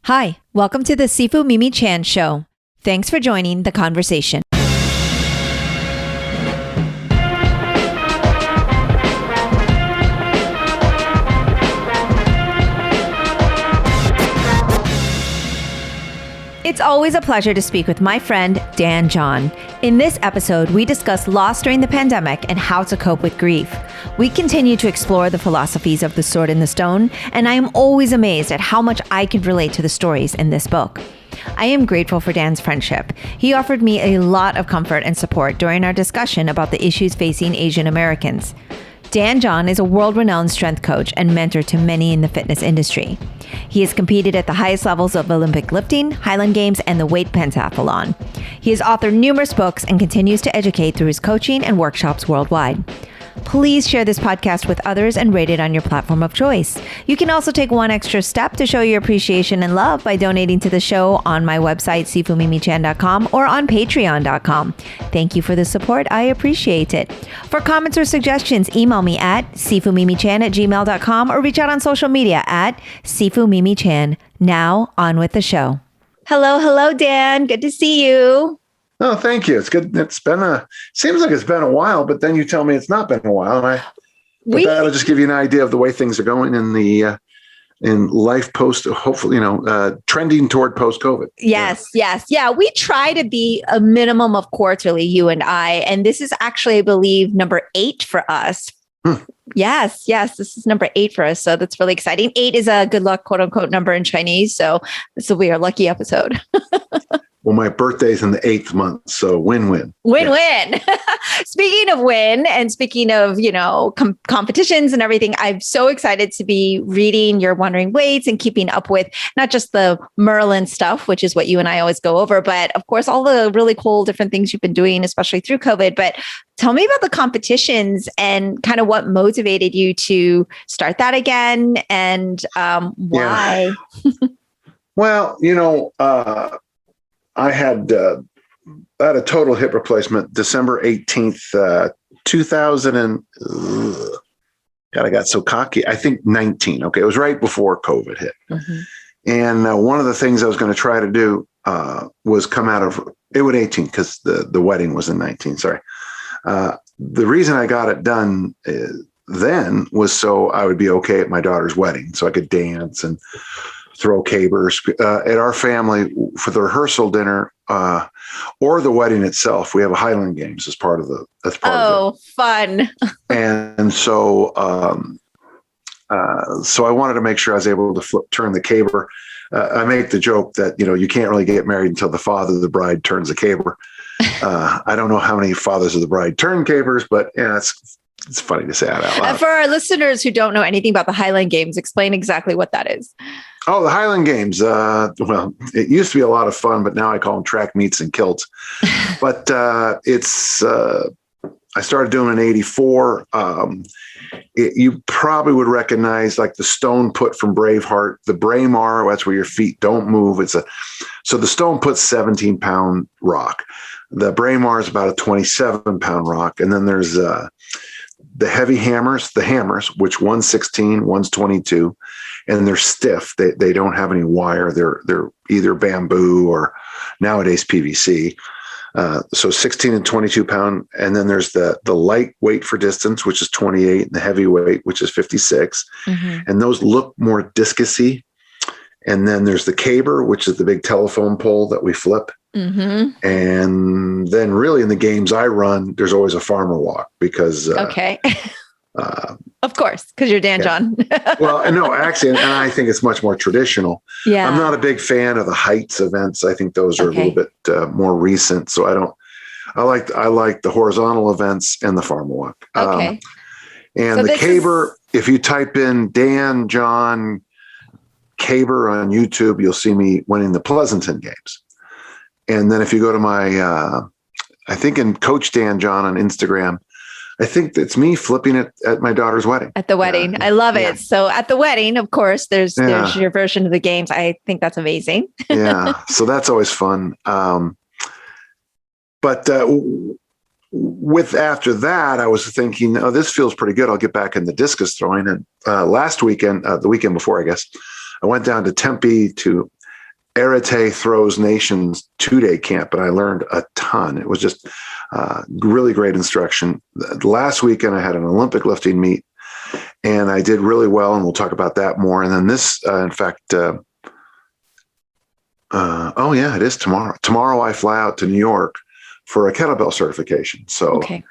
Hi, welcome to the Sifu Mimi Chan Show. Thanks for joining the conversation. It's always a pleasure to speak with my friend, Dan John. In this episode, we discuss loss during the pandemic and how to cope with grief. We continue to explore the philosophies of the sword and the stone, and I am always amazed at how much I can relate to the stories in this book. I am grateful for Dan's friendship. He offered me a lot of comfort and support during our discussion about the issues facing Asian Americans. Dan John is a world-renowned strength coach and mentor to many in the fitness industry. He has competed at the highest levels of Olympic lifting, Highland Games, and the weight pentathlon. He has authored numerous books and continues to educate through his coaching and workshops worldwide. Please share this podcast with others and rate it on your platform of choice. You can also take one extra step to show your appreciation and love by donating to the show on my website, sifumimichan.com, or on patreon.com. Thank you for the support. I appreciate it. For comments or suggestions, email me at sifumimichan@gmail.com or reach out on social media at sifumimichan. Now, on with the show. Hello, Dan. Good to see you. Oh, thank you. It's good. Seems like it's been a while, but then you tell me it's not been a while. That'll just give you an idea of the way things are going in life post, hopefully, trending toward post-COVID. Yes. Yeah. We try to be a minimum of quarterly, you and I, and this is actually, I believe, number 8 for us. Yes. This is number 8 for us. So that's really exciting. 8 is a good luck, quote unquote, number in Chinese. So this will be our lucky episode. Well, my birthday's in the 8th month, so win-win. Win-win. Speaking of win and speaking of, competitions and everything, I'm so excited to be reading your Wandering Weights and keeping up with not just the Merlin stuff, which is what you and I always go over, but of course, all the really cool different things you've been doing, especially through COVID. But tell me about the competitions and kind of what motivated you to start that again and why. Yeah. Well, I had a total hip replacement December 18th, 2000 and God, I got so cocky. I think 19. Okay. It was right before COVID hit. Mm-hmm. And one of the things I was going to try to do was come out of it with 18 because the wedding was in 19. Sorry. The reason I got it done then was so I would be okay at my daughter's wedding. So I could dance and throw cabers at our family for the rehearsal dinner or the wedding itself. We have a Highland Games as part of the. Fun! And so, so I wanted to make sure I was able to turn the caber. I make the joke that you can't really get married until the father of the bride turns the caber. I don't know how many fathers of the bride turn cabers, but it's funny to say that out loud. For our listeners who don't know anything about the Highland Games, explain exactly what that is. Oh, the Highland Games. Well, it used to be a lot of fun, but now I call them track meets and kilts. But I started doing in 84. You probably would recognize like the stone put from Braveheart, the Braemar, that's where your feet don't move. So the stone put's 17-pound rock. The Braemar is about a 27-pound rock. And then there's the heavy hammers, which one's 16, one's 22, and they're stiff. They don't have any wire. They're either bamboo or nowadays PVC. So 16 and 22 pound. And then there's the lightweight for distance, which is 28, and the heavyweight, which is 56. Mm-hmm. And those look more discusy. And then there's the caber, which is the big telephone pole that we flip. Mm-hmm. And then really in the games I run, there's always a farmer walk because okay. Of course, because you're Dan John. Well, no, actually, and I think it's much more traditional. Yeah. I'm not a big fan of the heights events. I think those are a little bit more recent. So I like the horizontal events and the farm walk. Okay. And so the caber, if you type in Dan John caber on YouTube, you'll see me winning the Pleasanton Games. And then if you go to my, I think in Coach Dan John on Instagram, I think it's me flipping it at my daughter's wedding. At the wedding. I love it. So at the wedding, of course, there's your version of the games. I think that's amazing. Yeah. So that's always fun. But with after that, I was thinking, oh, this feels pretty good. I'll get back in the discus throwing. And last weekend, the weekend before, I guess, I went down to Tempe to Arete Throws Nations 2-day camp, and I learned a ton. It was just really great instruction. Last weekend, I had an Olympic lifting meet, and I did really well, and we'll talk about that more. And then this, in fact, oh yeah, it is tomorrow. Tomorrow I fly out to New York for a kettlebell certification. So, Okay.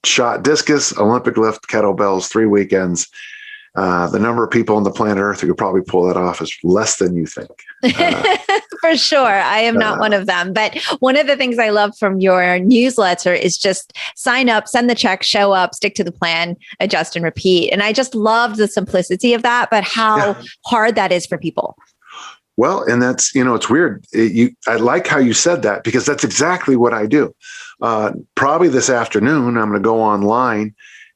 Shot discus, Olympic lift, kettlebells, 3 weekends. The number of people on the planet Earth who could probably pull that off is less than you think. For sure. I am not one of them. But one of the things I love from your newsletter is just sign up, send the check, show up, stick to the plan, adjust and repeat. And I just loved the simplicity of that, but how hard that is for people. Well, and that's, it's weird. I like how you said that, because that's exactly what I do. Probably this afternoon, I'm going to go online.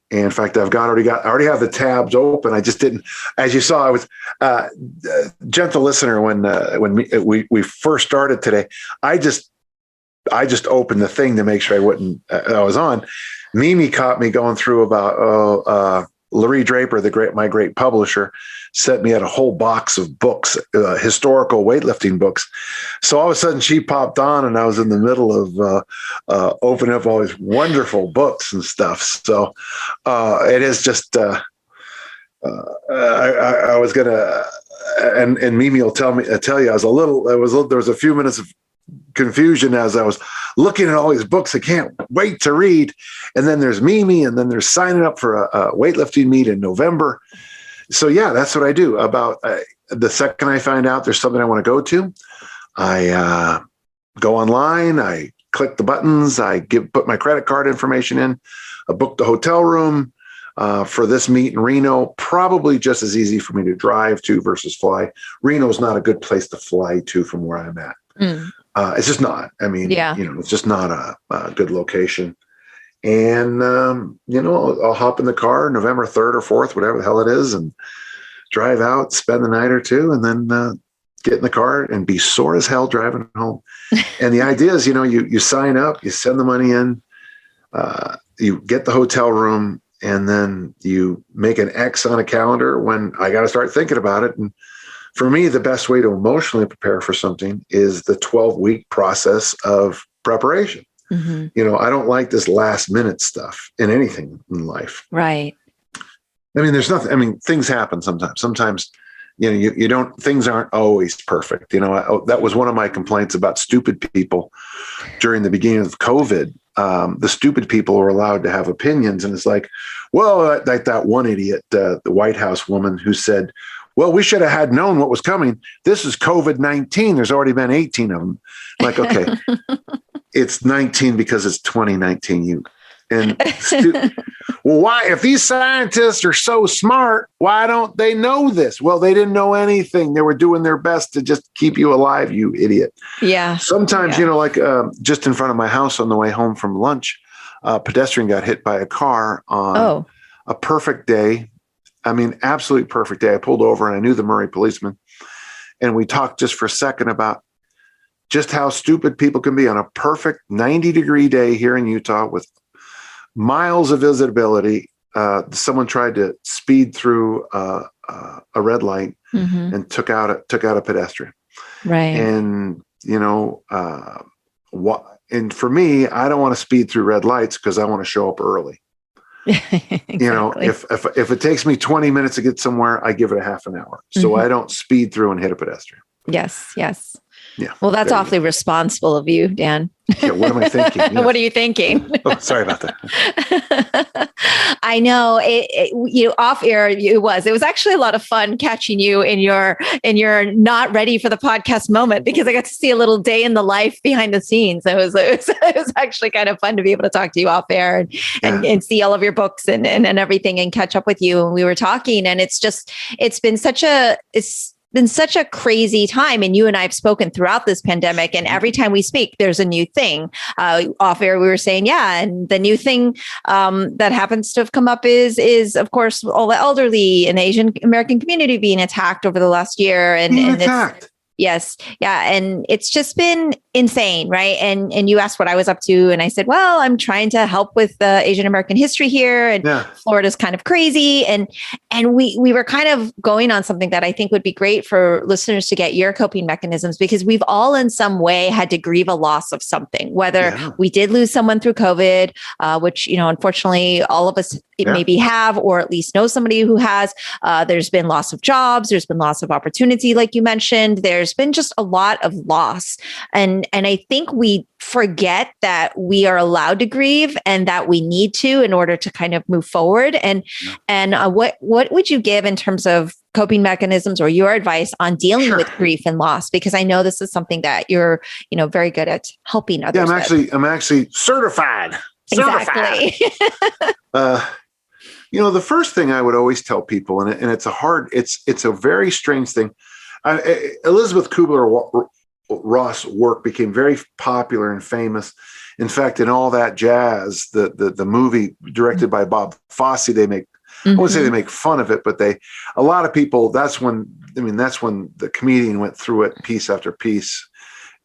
And in fact, I already have the tabs open. I just didn't, as you saw, I was gentle listener when we first started today. I just opened the thing to make sure I was on. Mimi caught me going through about Larry Draper, my great publisher, sent me out a whole box of books, historical weightlifting books. So all of a sudden she popped on, and I was in the middle of opening up all these wonderful books and stuff. So it is just, I was going to, and Mimi will tell you, there was a few minutes of confusion as I was looking at all these books I can't wait to read. And then there's Mimi, and then there's signing up for a weightlifting meet in November. So yeah, that's what I do. About the second I find out there's something I want to go to, I go online, I click the buttons, I put my credit card information in, I book the hotel room for this meet in Reno. Probably just as easy for me to drive to versus fly. Reno's not a good place to fly to from where I'm at. It's just not. I mean, it's just not a good location. And, I'll hop in the car November 3rd or 4th, whatever the hell it is, and drive out, spend the night or two, and then get in the car and be sore as hell driving home. And the idea is, you sign up, you send the money in, you get the hotel room, and then you make an X on a calendar when I got to start thinking about it. And for me, the best way to emotionally prepare for something is the 12-week process of preparation. Mm-hmm. I don't like this last minute stuff in anything in life. Right. I mean, there's nothing, things happen sometimes. Sometimes, you don't, things aren't always perfect. That was one of my complaints about stupid people during the beginning of COVID. The stupid people were allowed to have opinions. And it's like, well, like that one idiot, the White House woman who said, well, we should have had known what was coming. This is COVID-19. There's already been 18 of them. Like, okay, it's 19 because it's 2019. Well, why, if these scientists are so smart, why don't they know this? Well, they didn't know anything. They were doing their best to just keep you alive, you idiot. Yeah. Sometimes, just in front of my house on the way home from lunch, a pedestrian got hit by a car on a perfect day. Absolutely perfect day. I pulled over and I knew the Murray policeman, and we talked just for a second about just how stupid people can be on a perfect 90-degree day here in Utah with miles of visibility. Someone tried to speed through a red light and took out a pedestrian. Right. And, and for me, I don't want to speed through red lights because I want to show up early. Exactly. If it takes me 20 minutes to get somewhere, I give it a half an hour. So I don't speed through and hit a pedestrian. Yes. Yeah. Well, that's awfully responsible of you, Dan. Yeah, what am I thinking? Yes. What are you thinking? Oh, sorry about that. I know off air. It was actually a lot of fun catching you in your not ready for the podcast moment, because I got to see a little day in the life behind the scenes. It was actually kind of fun to be able to talk to you off air and see all of your books and everything and catch up with you. And we were talking, and it's been such a crazy time. And you and I have spoken throughout this pandemic, and every time we speak, there's a new thing. Off air, we were saying, and the new thing that happens to have come up is of course, all the elderly and Asian American community being attacked over the last year. And attacked. Yes. Yeah. And it's just been insane, right? And you asked what I was up to. And I said, well, I'm trying to help with Asian American history here. And Yeah. Florida's kind of crazy. And we were kind of going on something that I think would be great for listeners to get your coping mechanisms, because we've all in some way had to grieve a loss of something, whether we did lose someone through COVID, which, unfortunately all of us maybe have, or at least know somebody who has. There's been loss of jobs. There's been loss of opportunity, like you mentioned. There's been just a lot of loss. And I think we forget that we are allowed to grieve and that we need to in order to kind of move forward. And what would you give in terms of coping mechanisms or your advice on dealing with grief and loss? Because I know this is something that you're, very good at helping others. Yeah, I'm actually certified. Exactly. The first thing I would always tell people, and it's a very strange thing. Elizabeth Kubler-Ross work became very popular and famous. In fact, in All That Jazz, the movie directed by Bob Fosse, I wouldn't say they make fun of it, but a lot of people, that's when the comedian went through it piece after piece,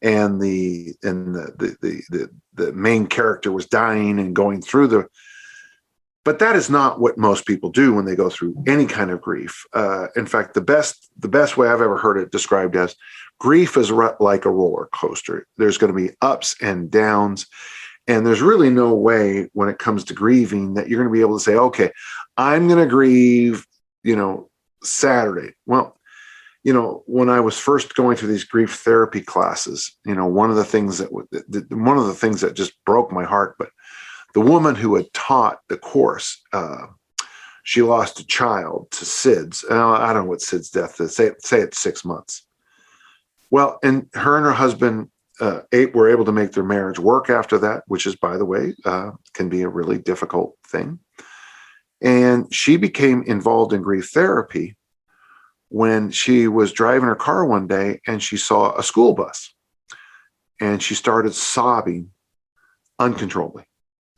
and the main character was dying and going through but that is not what most people do when they go through any kind of grief. In fact, the best way I've ever heard it described as grief is like a roller coaster. There's going to be ups and downs, and there's really no way when it comes to grieving that you're going to be able to say, okay, I'm going to grieve, Saturday. Well, when I was first going through these grief therapy classes, one of the things that just broke my heart, but the woman who had taught the course, she lost a child to SIDS. I don't know what SIDS death is. Say it's 6 months. Well, and her husband were able to make their marriage work after that, which is, by the way, can be a really difficult thing. And she became involved in grief therapy when she was driving her car one day and she saw a school bus. And she started sobbing uncontrollably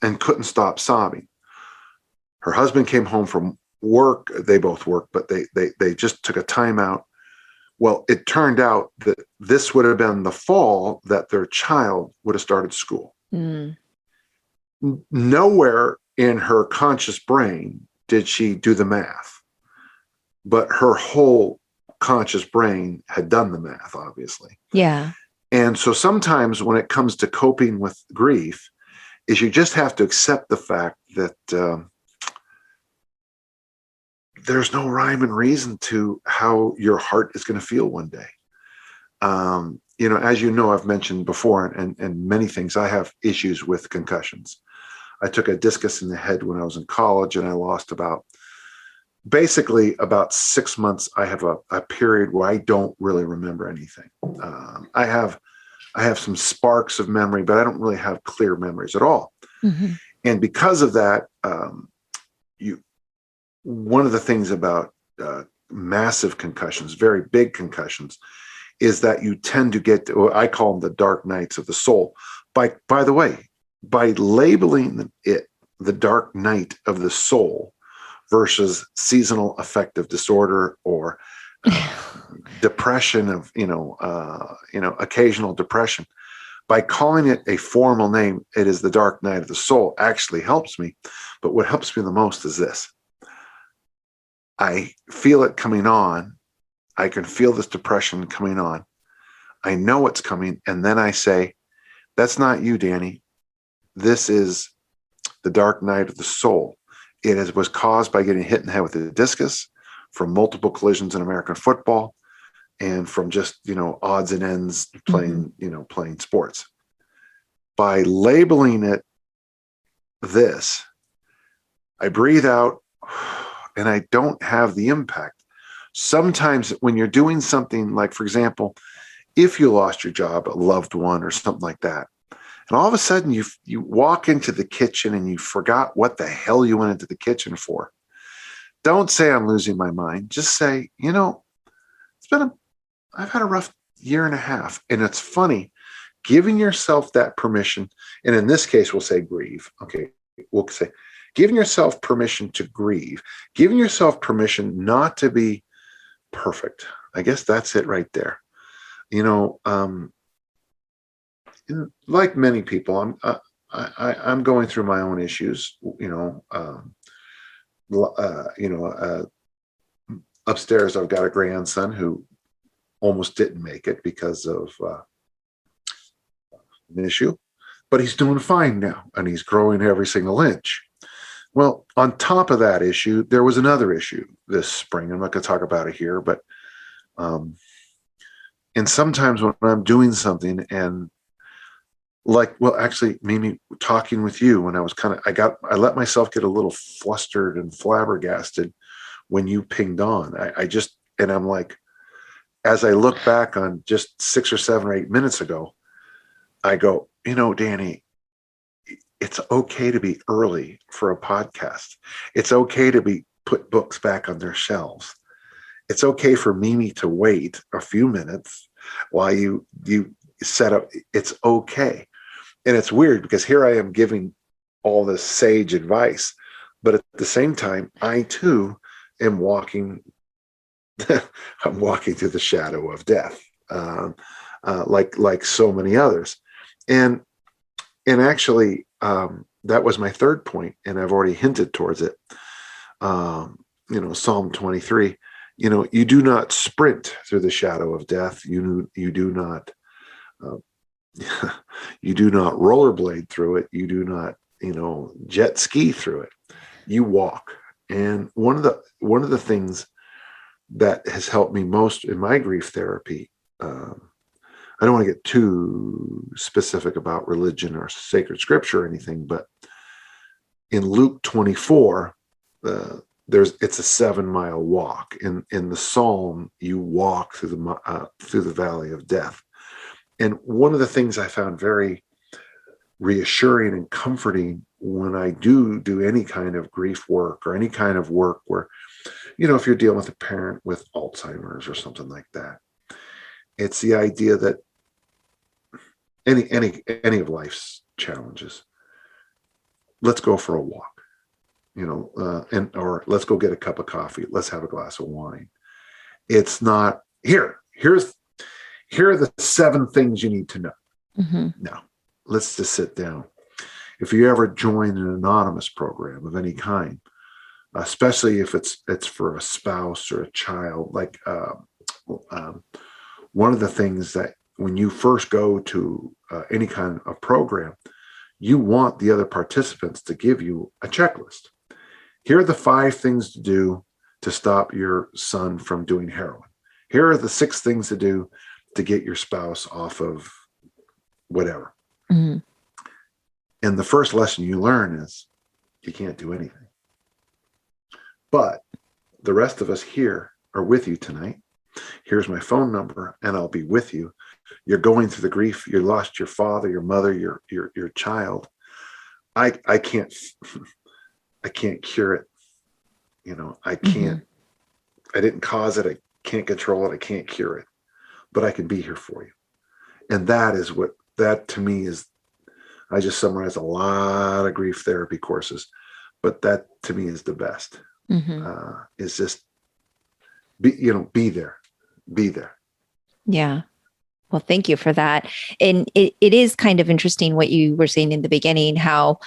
and couldn't stop sobbing. Her husband came home from work. They both worked, but they just took a time out. Well, it turned out that this would have been the fall that their child would have started school. Mm. Nowhere in her conscious brain did she do the math, but her whole conscious brain had done the math, obviously. Yeah. And so sometimes when it comes to coping with grief, is you just have to accept the fact that there's no rhyme and reason to how your heart is going to feel one day. As I've mentioned before, and many things, I have issues with concussions. I took a discus in the head when I was in college, and I lost about 6 months. I have a period where I don't really remember anything. I have some sparks of memory, but I don't really have clear memories at all. Mm-hmm. And because of that, one of the things about massive concussions, very big concussions, is that you tend to get, I call them the dark nights of the soul. By the way, by labeling it the dark night of the soul versus seasonal affective disorder or depression of, occasional depression, by calling it a formal name, it is the dark night of the soul, actually helps me. But what helps me the most is this. I feel it coming on. I can feel this depression coming on. I know it's coming. And then I say, that's not you, Danny. This is the dark night of the soul. It was caused by getting hit in the head with a discus, from multiple collisions in American football, and from just, odds and ends playing sports. By labeling it this, I breathe out and I don't have the impact. Sometimes when you're doing something like, for example, if you lost your job, a loved one or something like that, and all of a sudden you walk into the kitchen and you forgot what the hell you went into the kitchen for. Don't say I'm losing my mind. Just say, I've had a rough year and a half. And it's funny, giving yourself that permission. And in this case, we'll say grieve. Okay. We'll say giving yourself permission to grieve, giving yourself permission not to be perfect. I guess that's it right there. You know, like many people, I'm going through my own issues. You know, upstairs I've got a grandson who almost didn't make it because of an issue, but he's doing fine now, and he's growing every single inch. Well, on top of that issue, there was another issue this spring. I'm not going to talk about it here, but and sometimes when I'm doing something and actually, Mimi, talking with you when I was I let myself get a little flustered and flabbergasted when you pinged on. And I'm like, as I look back on just 6 or 7 or 8 minutes ago, I go, Danny, it's okay to be early for a podcast. It's okay to put books back on their shelves. It's okay for Mimi to wait a few minutes while you set up. It's okay. And it's weird because here I am giving all this sage advice, but at the same time, I too am walking. I'm walking through the shadow of death, like so many others, and actually, that was my third point, and I've already hinted towards it. Psalm 23. You do not sprint through the shadow of death. You do not. You do not rollerblade through it. You do not, jet ski through it. You walk. And one of the things that has helped me most in my grief therapy, I don't want to get too specific about religion or sacred scripture or anything, but in Luke 24, it's a 7-mile walk. In the Psalm, you walk through the valley of death. And one of the things I found very reassuring and comforting when I do any kind of grief work or any kind of work where, if you're dealing with a parent with Alzheimer's or something like that, it's the idea that any of life's challenges, let's go for a walk, or let's go get a cup of coffee. Let's have a glass of wine. It's not here are the 7 things you need to know. Mm-hmm. No, let's just sit down. If you ever join an anonymous program of any kind, especially if it's for a spouse or a child, like one of the things that when you first go to any kind of program, you want the other participants to give you a checklist. Here are the 5 things to do to stop your son from doing heroin. Here are the 6 things to do to get your spouse off of whatever. Mm-hmm. And the first lesson you learn is you can't do anything. But the rest of us here are with you tonight. Here's my phone number, and I'll be with you. You're going through the grief. You lost your father, your mother, your child. I can't cure it. I can't. Mm-hmm. I didn't cause it. I can't control it. I can't cure it. But I can be here for you. And that to me is, I just summarized a lot of grief therapy courses, but that to me is the best. Mm-hmm. Is just be there. Yeah. Well, thank you for that. And it is kind of interesting what you were saying in the beginning, how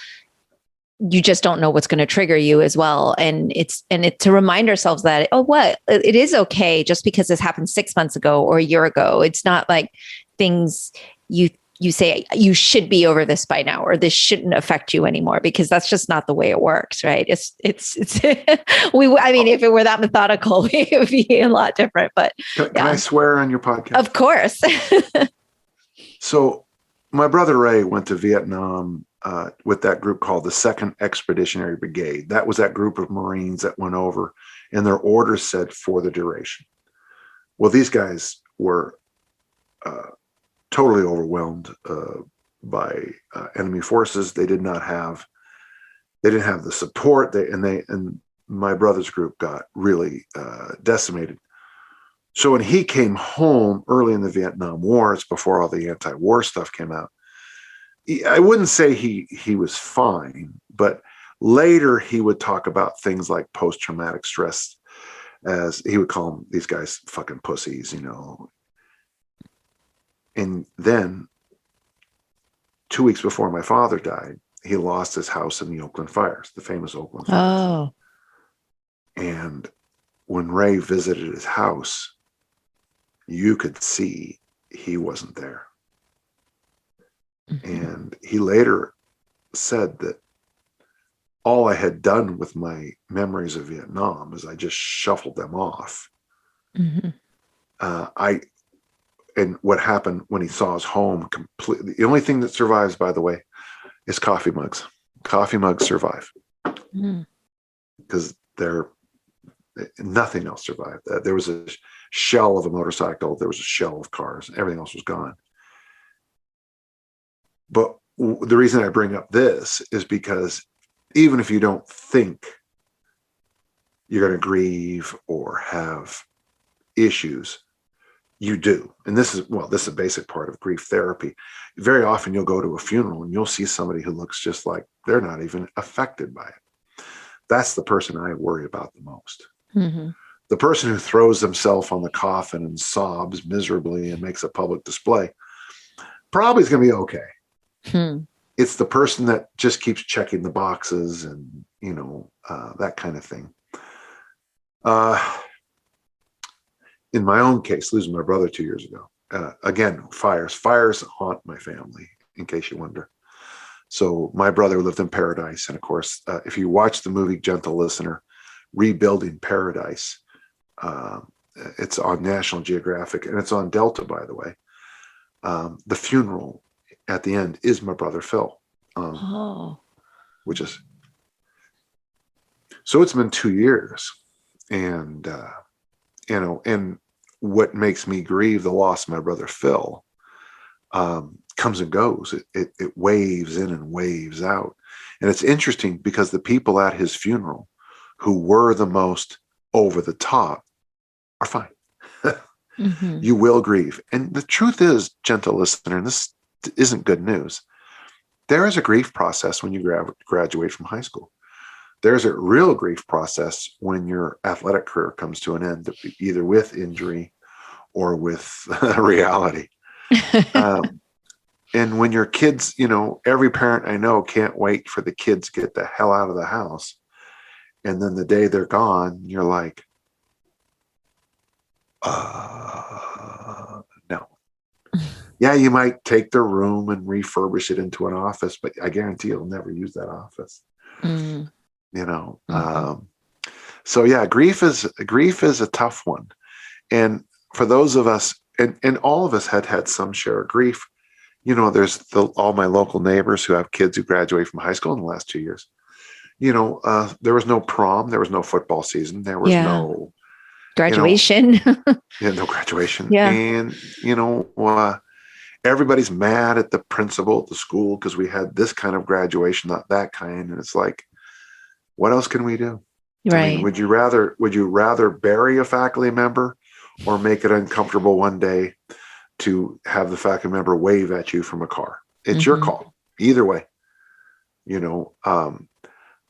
you just don't know what's going to trigger you as well. And it's to remind ourselves that, it is okay just because this happened 6 months ago or a year ago. It's not like things you say you should be over this by now, or this shouldn't affect you anymore, because that's just not the way it works. Right. It's if it were that methodical, it would be a lot different, but can I swear on your podcast? Of course. So my brother Ray went to Vietnam with that group called the 2nd Expeditionary Brigade. That was that group of Marines that went over, and their orders said for the duration. Well, these guys were totally overwhelmed by enemy forces. They didn't have the support. And my brother's group got really decimated. So when he came home early in the Vietnam War, it's before all the anti-war stuff came out, I wouldn't say he was fine, but later he would talk about things like post-traumatic stress, as he would call them, these guys fucking pussies, And then 2 weeks before my father died, he lost his house in the Oakland fires, the famous Oakland fires. Oh. And when Ray visited his house, you could see he wasn't there. Mm-hmm. And he later said that all I had done with my memories of Vietnam is I just shuffled them off. Mm-hmm. And what happened when he saw his home completely, the only thing that survives, by the way, is coffee mugs. Coffee mugs survive because nothing else survived. There was a shell of a motorcycle. There was a shell of cars. Everything else was gone. But the reason I bring up this is because even if you don't think you're going to grieve or have issues, you do. And this is a basic part of grief therapy. Very often you'll go to a funeral and you'll see somebody who looks just like they're not even affected by it. That's the person I worry about the most. Mm-hmm. The person who throws themselves on the coffin and sobs miserably and makes a public display probably is going to be okay. It's the person that just keeps checking the boxes and, that kind of thing. In my own case, losing my brother 2 years ago, again, fires haunt my family, in case you wonder. So my brother lived in Paradise. And of course, if you watch the movie Gentle Listener, Rebuilding Paradise, it's on National Geographic and it's on Delta, by the way. The funeral at the end is my brother Phil, which is, so it's been 2 years. And, and what makes me grieve the loss of my brother Phil comes and goes. It waves in and waves out. And it's interesting because the people at his funeral who were the most over the top are fine. Mm-hmm. You will grieve. And the truth is, gentle listener, and this isn't good news, there is a grief process when you graduate from high school. There's a real grief process when your athletic career comes to an end, either with injury or with reality. And when your kids, every parent I know can't wait for the kids to get the hell out of the house. And then the day they're gone, you're like, no. Yeah, you might take their room and refurbish it into an office, but I guarantee you'll never use that office. Mm. So yeah, grief is a tough one. And for those of us, and all of us had some share of grief, there's all my local neighbors who have kids who graduate from high school in the last 2 years. There was no prom, there was no football season, there was no graduation. No graduation. Yeah. And, everybody's mad at the principal at the school because we had this kind of graduation, not that kind. And it's like, what else can we do? Right. I mean, would you rather bury a faculty member or make it uncomfortable one day to have the faculty member wave at you from a car? It's your call. Either way,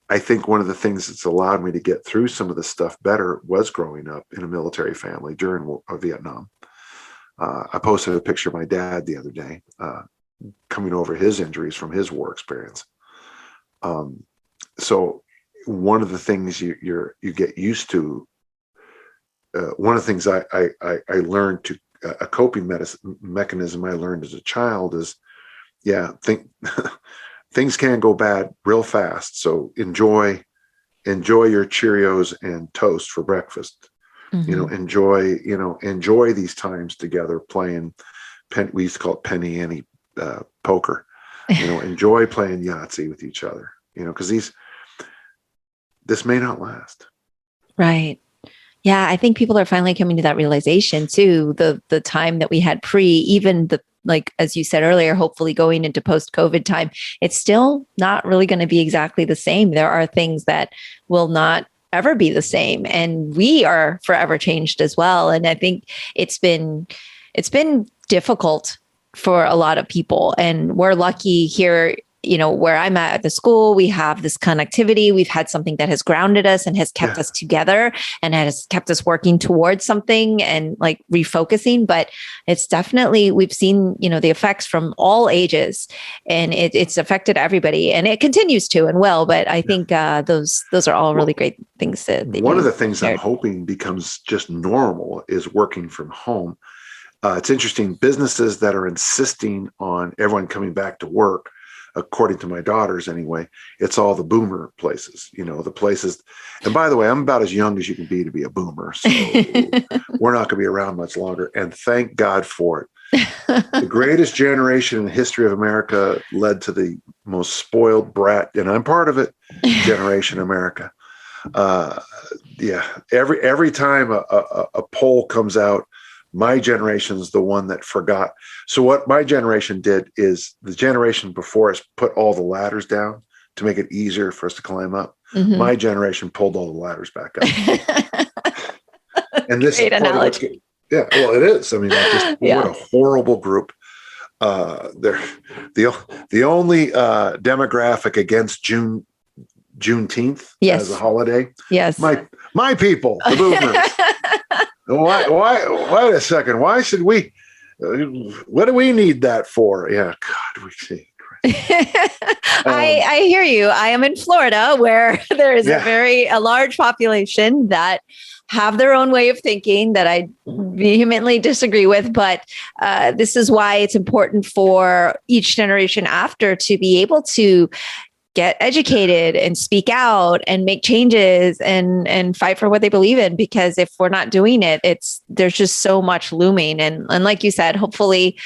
I think one of the things that's allowed me to get through some of the stuff better was growing up in a military family during Vietnam. I posted a picture of my dad the other day, coming over his injuries from his war experience. So one of the things you get used to, one of the things I learned to a coping mechanism I learned as a child is, things can go bad real fast. So enjoy your Cheerios and toast for breakfast. Enjoy these times together playing we used to call it penny ante poker. Enjoy playing Yahtzee with each other. Because this may not last. Right. Yeah, I think people are finally coming to that realization too. The time that we had even like, as you said earlier, hopefully going into post-COVID time, it's still not really going to be exactly the same. There are things that will not ever be the same, and we are forever changed as well. And I think it's been difficult for a lot of people, and we're lucky here where I'm at the school, we have this connectivity. We've had something that has grounded us and has kept us together and has kept us working towards something and like refocusing. But it's definitely, we've seen, the effects from all ages, and it's affected everybody, and it continues to and will. But I think those are all really great things. One of the things I'm hoping becomes just normal is working from home. It's interesting, businesses that are insisting on everyone coming back to work, according to my daughters anyway, it's all the boomer places, the places. And by the way, I'm about as young as you can be to be a boomer. So we're not going to be around much longer. And thank God for it. The greatest generation in the history of America led to the most spoiled brat, and I'm part of it, generation America. Every time a poll comes out, my generation is the one that forgot. So what my generation did is the generation before us put all the ladders down to make it easier for us to climb up. Mm-hmm. My generation pulled all the ladders back up. And this great analogy. Well, it is. I mean, what a horrible group. They're the only demographic against Juneteenth as a holiday. Yes. My people, the boomers. Wait a second. Why should we? What do we need that for? Yeah, God, we see. I hear you. I am in Florida, where there is a large population that have their own way of thinking that I vehemently disagree with. But this is why it's important for each generation after to be able to get educated and speak out and make changes and fight for what they believe in. Because if we're not doing it, there's just so much looming. And like you said, hopefully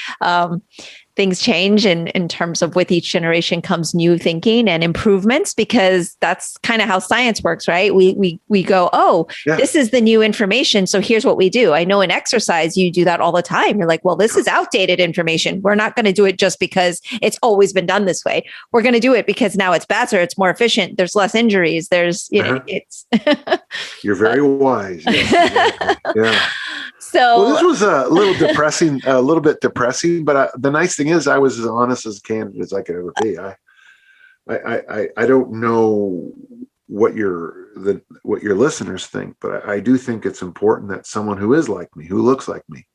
things change in terms of with each generation comes new thinking and improvements, because that's kind of how science works, right? We go, this is the new information, so here's what we do. I know in exercise, you do that all the time. You're like, well, this is outdated information. We're not going to do it just because it's always been done this way. We're going to do it because now it's better, it's more efficient, there's less injuries, it's You're very wise. Yes, exactly. Yeah. So this was a little bit depressing, but the nice thing is I was as honest as candid as I could ever be. I don't know what your listeners think, but I do think it's important that someone who is like me, who looks like me,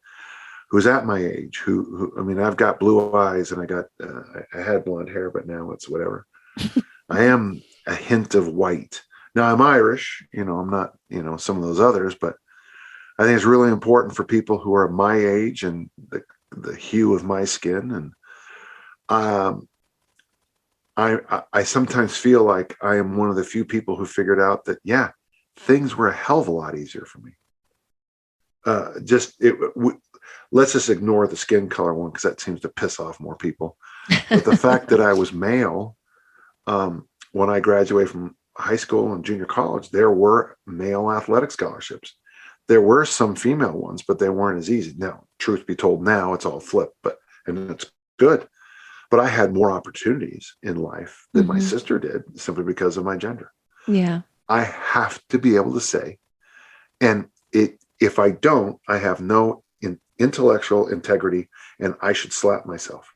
who's at my age, who I mean, I've got blue eyes and I had blonde hair, but now it's whatever. I am a hint of white. Now I'm Irish, I'm not, some of those others, but I think it's really important for people who are my age and the hue of my skin. And I sometimes feel like I am one of the few people who figured out that, things were a hell of a lot easier for me. Let's just ignore the skin color one, because that seems to piss off more people. But the fact that I was male, when I graduated from high school and junior college, there were male athletic scholarships. There were some female ones, but they weren't as easy. Now, truth be told, now it's all flipped, and it's good. But I had more opportunities in life than my sister did, simply because of my gender. Yeah. I have to be able to say, and if I don't, I have no intellectual integrity, and I should slap myself.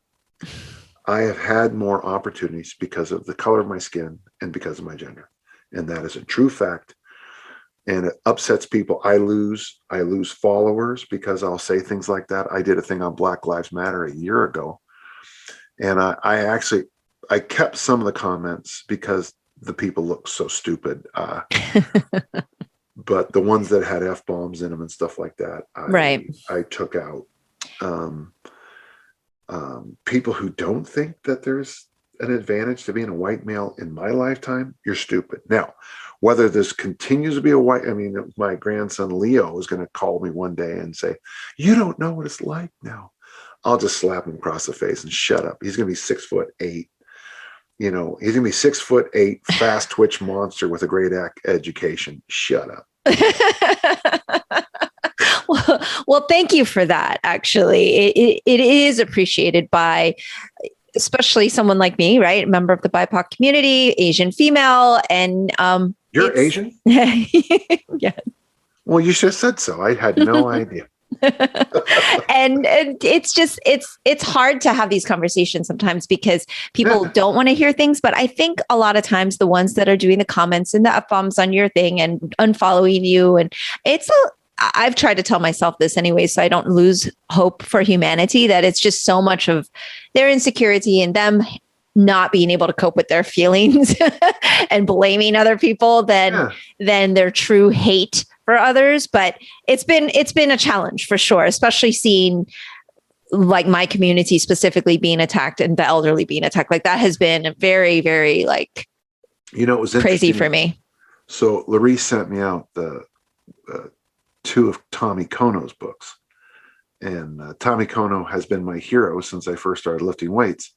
I have had more opportunities because of the color of my skin and because of my gender. And that is a true fact. And it upsets people. I lose followers because I'll say things like that. I did a thing on Black Lives Matter a year ago. And I kept some of the comments because the people looked so stupid. But the ones that had F-bombs in them and stuff like that, I took out. People who don't think that there's an advantage to being a white male in my lifetime, you're stupid. Now, whether this continues to be my grandson Leo is going to call me one day and say, you don't know what it's like now. I'll just slap him across the face and shut up. He's going to be 6'8". He's going to be 6'8", fast twitch monster with a great education. Shut up. Well, thank you for that. Actually, it is appreciated by especially someone like me, right? A member of the BIPOC community, Asian female. And you're Asian? Yeah. Well, you should have said so. I had no idea. and it's hard to have these conversations sometimes because people don't want to hear things. But I think a lot of times the ones that are doing the comments and the F-bombs on your thing and unfollowing you, and I've tried to tell myself this anyway, so I don't lose hope for humanity, that it's just so much of their insecurity and them not being able to cope with their feelings and blaming other people than their true hate for others. But it's been a challenge for sure, especially seeing like my community specifically being attacked and the elderly being attacked. Like that has been very, very like, it was crazy for me. So Larisse sent me out the 2 of Tommy Kono's books. And Tommy Kono has been my hero since I first started lifting weights.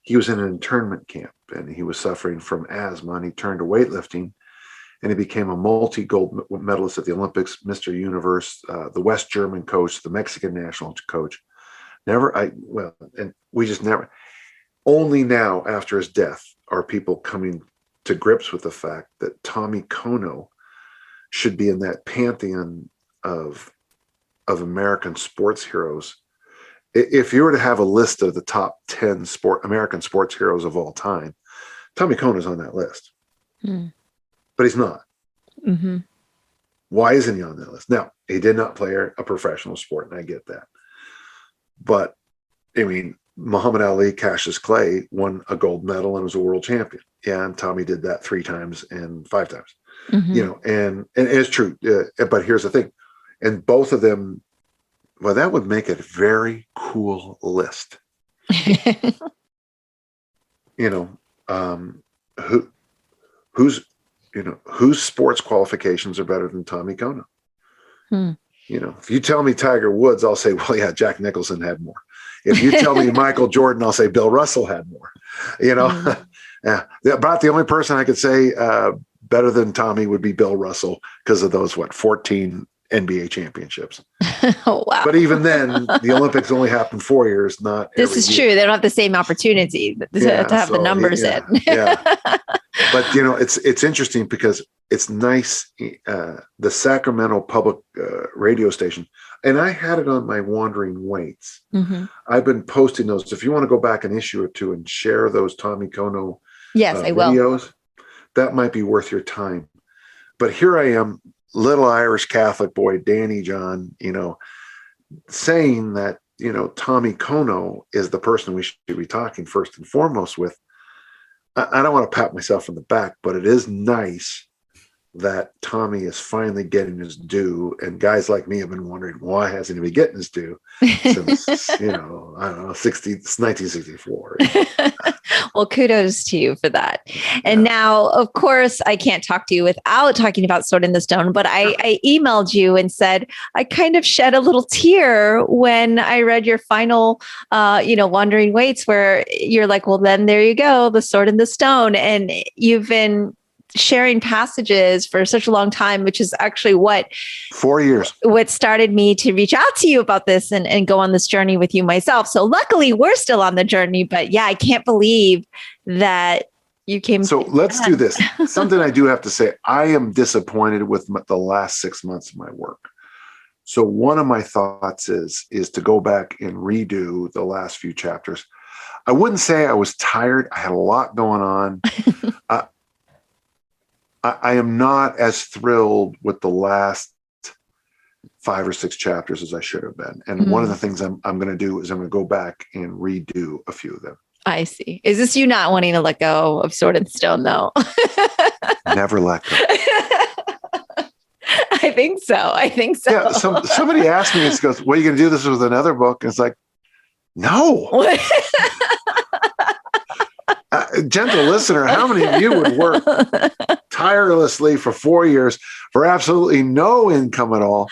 He was in an internment camp and he was suffering from asthma, and he turned to weightlifting, and he became a multi-gold medalist at the Olympics, Mr. Universe, the West German coach, the Mexican national coach. And we just never, only now after his death are people coming to grips with the fact that Tommy Kono should be in that pantheon of American sports heroes. If you were to have a list of the top 10 American sports heroes of all time, Tommy Kono is on that list. But he's not. Mm-hmm. Why isn't he on that list? Now, he did not play a professional sport, and I get that. But, I mean, Muhammad Ali, Cassius Clay won a gold medal and was a world champion. Yeah, and Tommy did that 3 times and 5 times. Mm-hmm. And it's true. But here's the thing. And both of them, well, that would make it a very cool list. Whose sports qualifications are better than Tommy Kono? If you tell me Tiger Woods, I'll say, well, yeah, Jack Nicholson had more. If you tell me Michael Jordan, I'll say Bill Russell had more. Yeah, about the only person I could say better than Tommy would be Bill Russell because of those 14 NBA championships. Oh, wow. But even then, the Olympics only happen 4 years, not this is true. They don't have the same opportunity to have the numbers in. Yeah. But, it's interesting because it's nice. The Sacramento public radio station, and I had it on my Wandering Weights. Mm-hmm. I've been posting those. If you want to go back an issue or two and share those Tommy Kono I will. videos, that might be worth your time. But here I am, little Irish Catholic boy, Danny John, saying that, Tommy Kono is the person we should be talking first and foremost with. I don't want to pat myself on the back, but it is nice that Tommy is finally getting his due. And guys like me have been wondering, why hasn't he been getting his due since, I don't know, 1964. Well, kudos to you for that. And now, of course, I can't talk to you without talking about Sword in the Stone, but I emailed you and said, I kind of shed a little tear when I read your final, Wandering Weights, where you're like, well, then there you go, the Sword in the Stone. And you've been sharing passages for such a long time, which is actually 4 years, what started me to reach out to you about this and go on this journey with you myself. So luckily we're still on the journey, but yeah, I can't believe that you came. So let's do this. Something I do have to say, I am disappointed with the last 6 months of my work. So one of my thoughts is to go back and redo the last few chapters. I wouldn't say I was tired. I had a lot going on. I am not as thrilled with the last 5 or 6 chapters as I should have been. And one of the things I'm going to do is I'm going to go back and redo a few of them. I see. Is this you not wanting to let go of Sword and Stone, though? Never let go. I think so. Yeah. Somebody asked me, it goes, what are you going to do this with another book? And it's like, no. Gentle listener, how many of you would work tirelessly for 4 years for absolutely no income at all,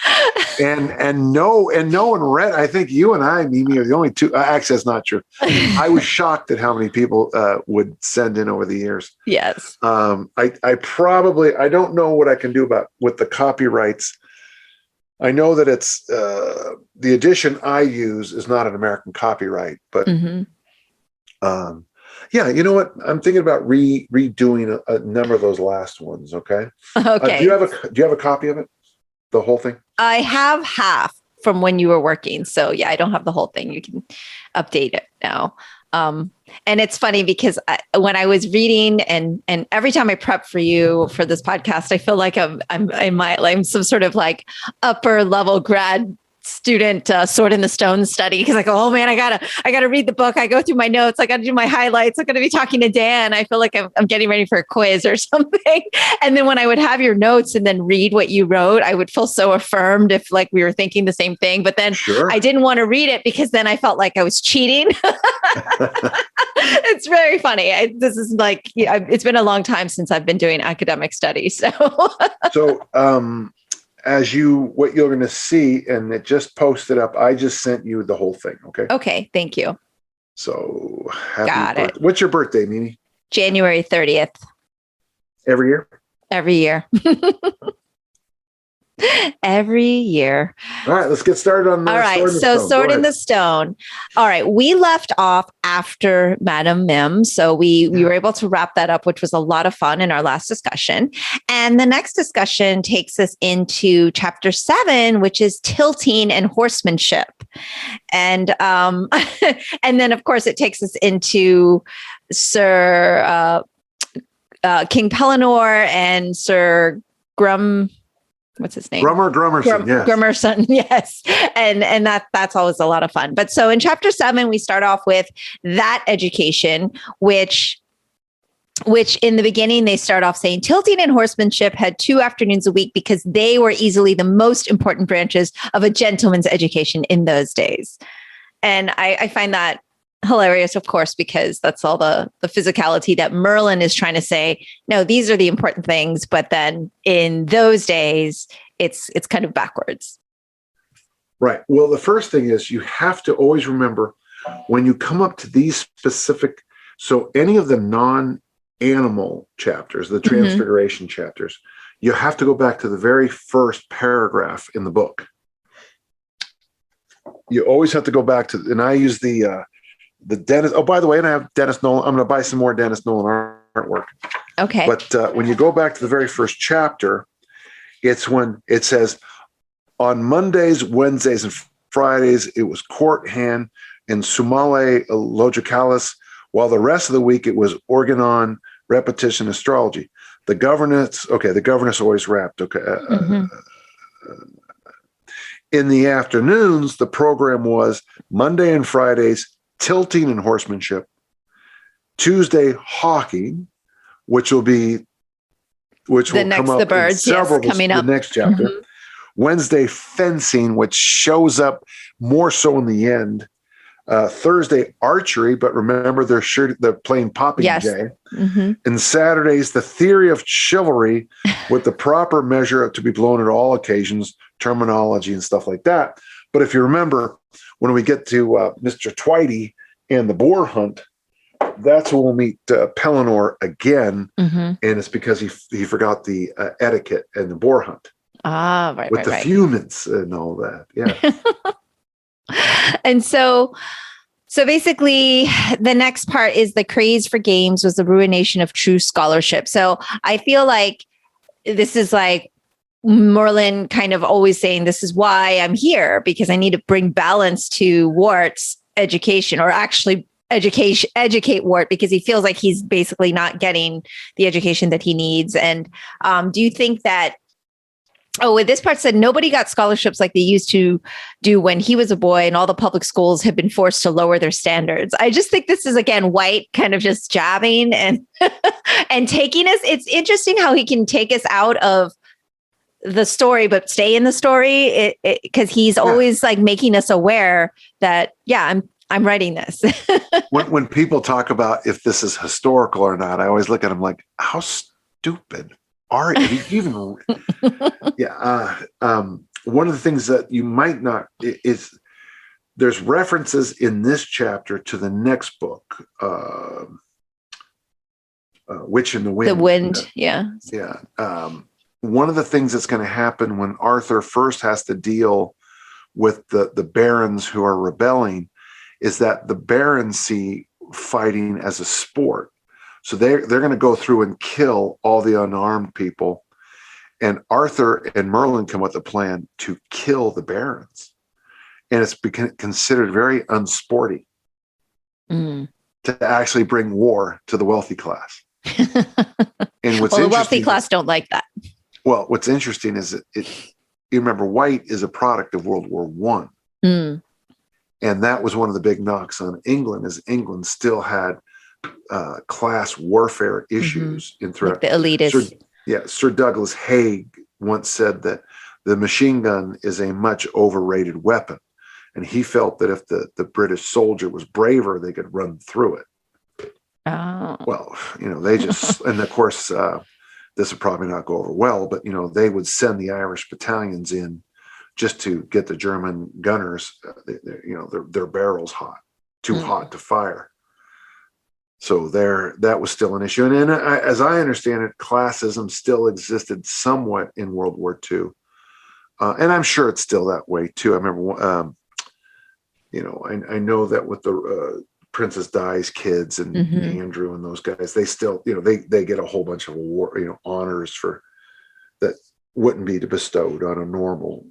and no one read? I think you and I, Mimi, are the only two. Actually, that's not true. I was shocked at how many people would send in over the years. Yes. I don't know what I can do with the copyrights. I know that it's the edition I use is not an American copyright, but. Mm-hmm. Yeah, you know what? I'm thinking about redoing a number of those last ones. Okay. Okay. Do you have a copy of it? The whole thing? I have half from when you were working. So yeah, I don't have the whole thing. You can update it now. And it's funny because when I was reading and every time I prep for you for this podcast, I feel like I'm some sort of like upper level grad student Sword in the Stone study, because I go, oh man, I gotta read the book. I go through my notes. I gotta do my highlights. I'm gonna be talking to Dan. I feel like I'm getting ready for a quiz or something. And then when I would have your notes and then read what you wrote, I would feel so affirmed if like we were thinking the same thing. But then I didn't want to read it because then I felt like I was cheating. It's very funny. This is like, it's been a long time since I've been doing academic studies. So, what you're going to see, and it just posted up, I just sent you the whole thing. Okay. Okay. Thank you. So Got it. What's your birthday, Mimi? January 30th. Every year? Every year. Every year. All right, let's get started on all right. Sword in the Stone. All right. We left off after Madame Mim. So we were able to wrap that up, which was a lot of fun in our last discussion. And the next discussion takes us into chapter 7, which is tilting and horsemanship. And and then of course it takes us into Sir King Pellinor and Sir what's his name? Grummerson. Yes. Grummerson. Yes. And that's always a lot of fun. But so in chapter 7, we start off with that education, which in the beginning, they start off saying tilting and horsemanship had 2 afternoons a week because they were easily the most important branches of a gentleman's education in those days. And I find that hilarious, of course, because that's all the physicality that Merlin is trying to say. No, these are the important things. But then in those days, it's kind of backwards. Right. Well, the first thing is you have to always remember when you come up to these specific, so any of the non-animal chapters, the transfiguration chapters, you have to go back to the very first paragraph in the book. You always have to go back to, and I use the Dennis. Oh, by the way, and I have Dennis Nolan. I'm going to buy some more Dennis Nolan artwork. Okay. But when you go back to the very first chapter, it's when it says on Mondays, Wednesdays, and Fridays, it was court hand and sumale logicalis, while the rest of the week it was organon, repetition, astrology. The governess always rapped. Okay. In the afternoons, the program was Monday and Fridays, tilting and horsemanship. Tuesday, hawking, which will come up the birds, in several coming up. The next chapter. Wednesday, fencing, which shows up more so in the end. Thursday, archery, but remember they're playing popinjay. And Saturdays, the theory of chivalry with the proper measure to be blown at all occasions, terminology and stuff like that. But if you remember, when we get to Mr. Twitey and the boar hunt, that's when we'll meet Pellinor again. And it's because he forgot the etiquette and the boar hunt. Right. With the fumants and all that. Yeah. And so basically the next part is the craze for games was the ruination of true scholarship. So I feel like this is like Merlin kind of always saying, this is why I'm here, because I need to bring balance to Wart's education, or actually educate Wart, because he feels like he's basically not getting the education that he needs. And do you think that, this part said nobody got scholarships like they used to do when he was a boy, and all the public schools have been forced to lower their standards. I just think this is, again, White kind of just jabbing and and taking us. It's interesting how he can take us out of the story, but stay in the story, because he's always like making us aware that, I'm writing this. when people talk about if this is historical or not, I always look at him like, how stupid are you even? One of the things that you might not is there's references in this chapter to the next book, Witch in the Wind. The Wind, yeah. One of the things that's going to happen when Arthur first has to deal with the barons who are rebelling is that the barons see fighting as a sport. So they're going to go through and kill all the unarmed people. And Arthur and Merlin come with a plan to kill the barons. and it's considered very unsporty to actually bring war to the wealthy class. And what's the wealthy class don't like that. Well, what's interesting is that you remember, white is a product of World War I. And that was one of the big knocks on England, is England still had class warfare issues in threat. Like the elitists. Sir Douglas Haig once said that the machine gun is a much overrated weapon. And he felt that if the British soldier was braver, they could run through it. Oh. Well, they just, and of course, this would probably not go over well, but, they would send the Irish battalions in just to get the German gunners, their barrels hot, too hot to fire. So that was still an issue. And as I understand it, classism still existed somewhat in World War II. And I'm sure it's still that way too. I remember, I know that with the Princess Di's kids and Andrew and those guys, they still, they get a whole bunch of award, honors for that wouldn't be bestowed on a normal,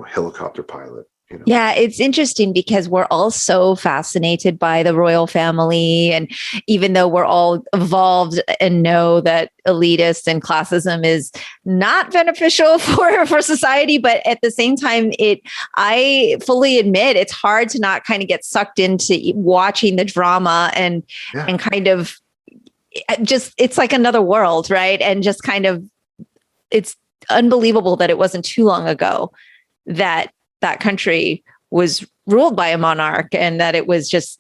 helicopter pilot. Yeah, it's interesting because we're all so fascinated by the royal family. And even though we're all evolved and know that elitist and classism is not beneficial for society, but at the same time, I fully admit it's hard to not kind of get sucked into watching the drama and kind of just, it's like another world, right? And just kind of, it's unbelievable that it wasn't too long ago that country was ruled by a monarch, and that it was just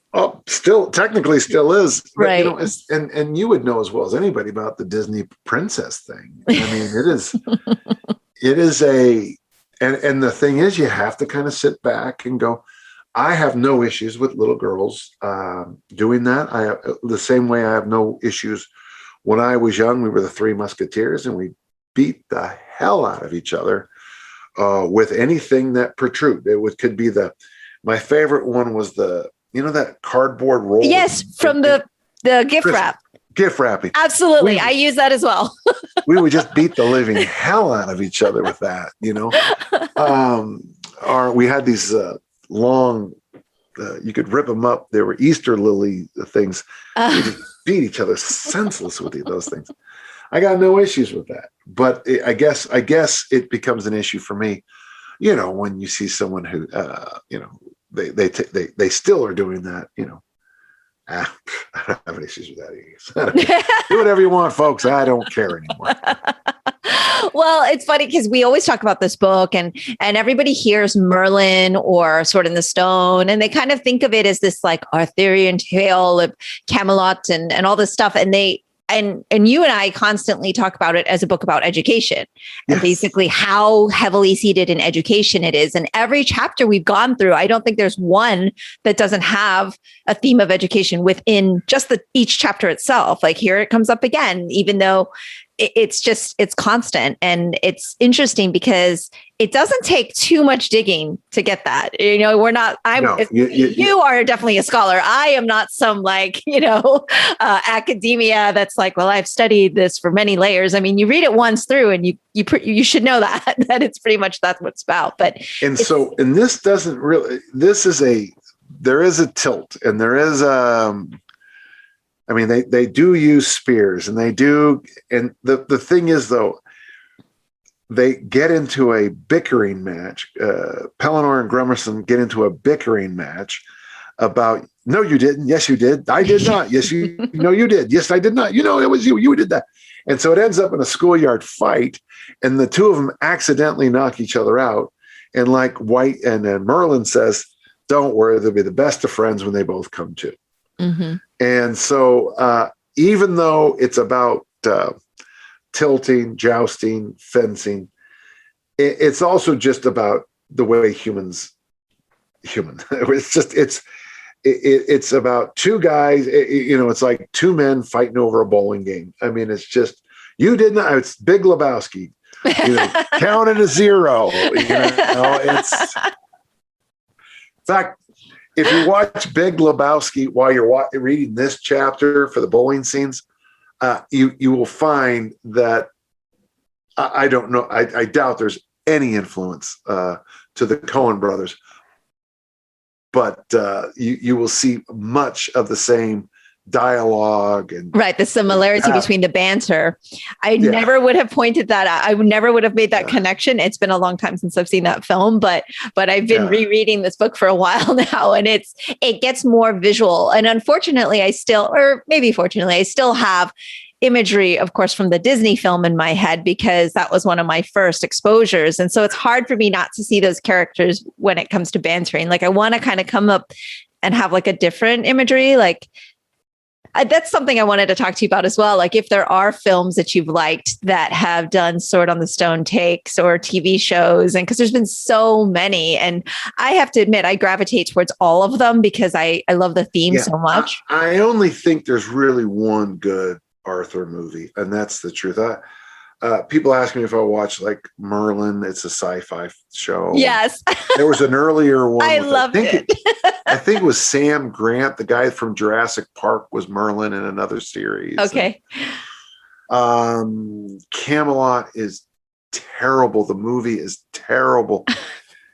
technically still is, but, right. And you would know as well as anybody about the Disney princess thing. I mean, it is and the thing is, you have to kind of sit back and go, I have no issues with little girls doing that. The same way I have no issues. When I was young, we were the Three Musketeers, and we beat the hell out of each other with anything that protrude. Could be my favorite one was that cardboard roll. Yes, from the gift wrap. Gift wrapping. Absolutely. I use that as well. We would just beat the living hell out of each other with that, we had these long, you could rip them up. They were Easter lily things. We just beat each other senseless with those things. I got no issues with that, but I guess it becomes an issue for me, when you see someone who, they still are doing that, I don't have any issues with that either. Do whatever you want, folks. I don't care anymore. Well, it's funny because we always talk about this book, and everybody hears Merlin or Sword in the Stone, and they kind of think of it as this like Arthurian tale of Camelot and all this stuff, and and you and I constantly talk about it as a book about education and basically how heavily seated in education it is. And every chapter we've gone through, I don't think there's one that doesn't have a theme of education within just each chapter itself. Like here it comes up again, even though it's constant. And it's interesting because it doesn't take too much digging to get that. You are definitely a scholar. I am not some academia that's like, well, I've studied this for many layers. I mean, you read it once through and you should know that it's pretty much that's what it's about. But this doesn't really, there is a tilt, and there is they do use spears, and they do. And the thing is, though, they get into a bickering match. Pellinor and Grummerson get into a bickering match about, no, you didn't. Yes, you did. I did not. Yes, no, you did. Yes, I did not. It was you. You did that. And so it ends up in a schoolyard fight, and the two of them accidentally knock each other out. And like White and Merlin says, don't worry, they'll be the best of friends when they both come to. Mm-hmm. And so even though it's about tilting, jousting, fencing, it's also just about the way human. It's about two guys. It's like two men fighting over a bowling game. I mean, it's just, you did not. It's Big Lebowski. Counting to zero. It's. In fact, if you watch Big Lebowski while you're reading this chapter for the bowling scenes, you will find that I don't know. I doubt there's any influence to the Coen brothers, but you will see much of the same dialogue and right. The similarity between the banter. I never would have pointed that out. I never would have made that connection. It's been a long time since I've seen that film, but I've been rereading this book for a while now, and it gets more visual. And unfortunately, fortunately, I still have imagery, of course, from the Disney film in my head, because that was one of my first exposures. And so it's hard for me not to see those characters when it comes to bantering. Like I want to kind of come up and have like a different imagery. Like that's something I wanted to talk to you about as well. Like if there are films that you've liked that have done Sword on the Stone takes or TV shows, and because there's been so many, and I have to admit, I gravitate towards all of them because I love the theme so much. I only think there's really one good Arthur movie, and that's the truth. People ask me if I watch like Merlin. It's a sci-fi show. Yes. There was an earlier one. I loved it. I think it was Sam Grant, the guy from Jurassic Park, was Merlin in another series. Okay. Camelot is terrible. The movie is terrible.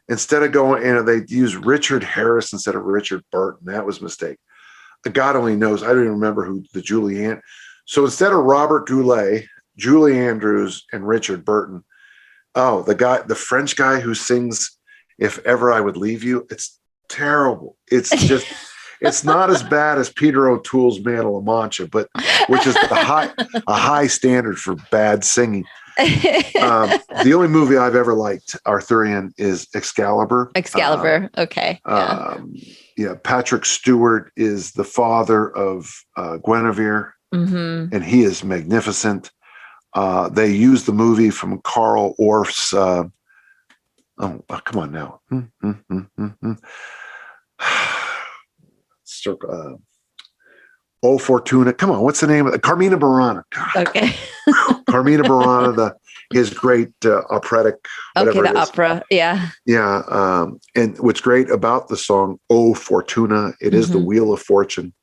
Instead of going, they used Richard Harris instead of Richard Burton. That was a mistake. God only knows. I don't even remember who the Julie. So instead of Robert Goulet, Julie Andrews, and Richard Burton, the French guy who sings "If Ever I Would Leave You," it's terrible. It's just, it's not as bad as Peter O'Toole's Man of La Mancha, but which is a high standard for bad singing. The only movie I've ever liked Arthurian is Excalibur. Okay. Patrick Stewart is the father of Guinevere, and he is magnificent. They used the movie from Carl Orff's. Come on now. O Fortuna. Come on, what's the name of it? Carmina Burana. God. Okay. Carmina Burana, his great operatic. Okay, the opera. Yeah. Yeah. And what's great about the song O Fortuna, it is the Wheel of Fortune.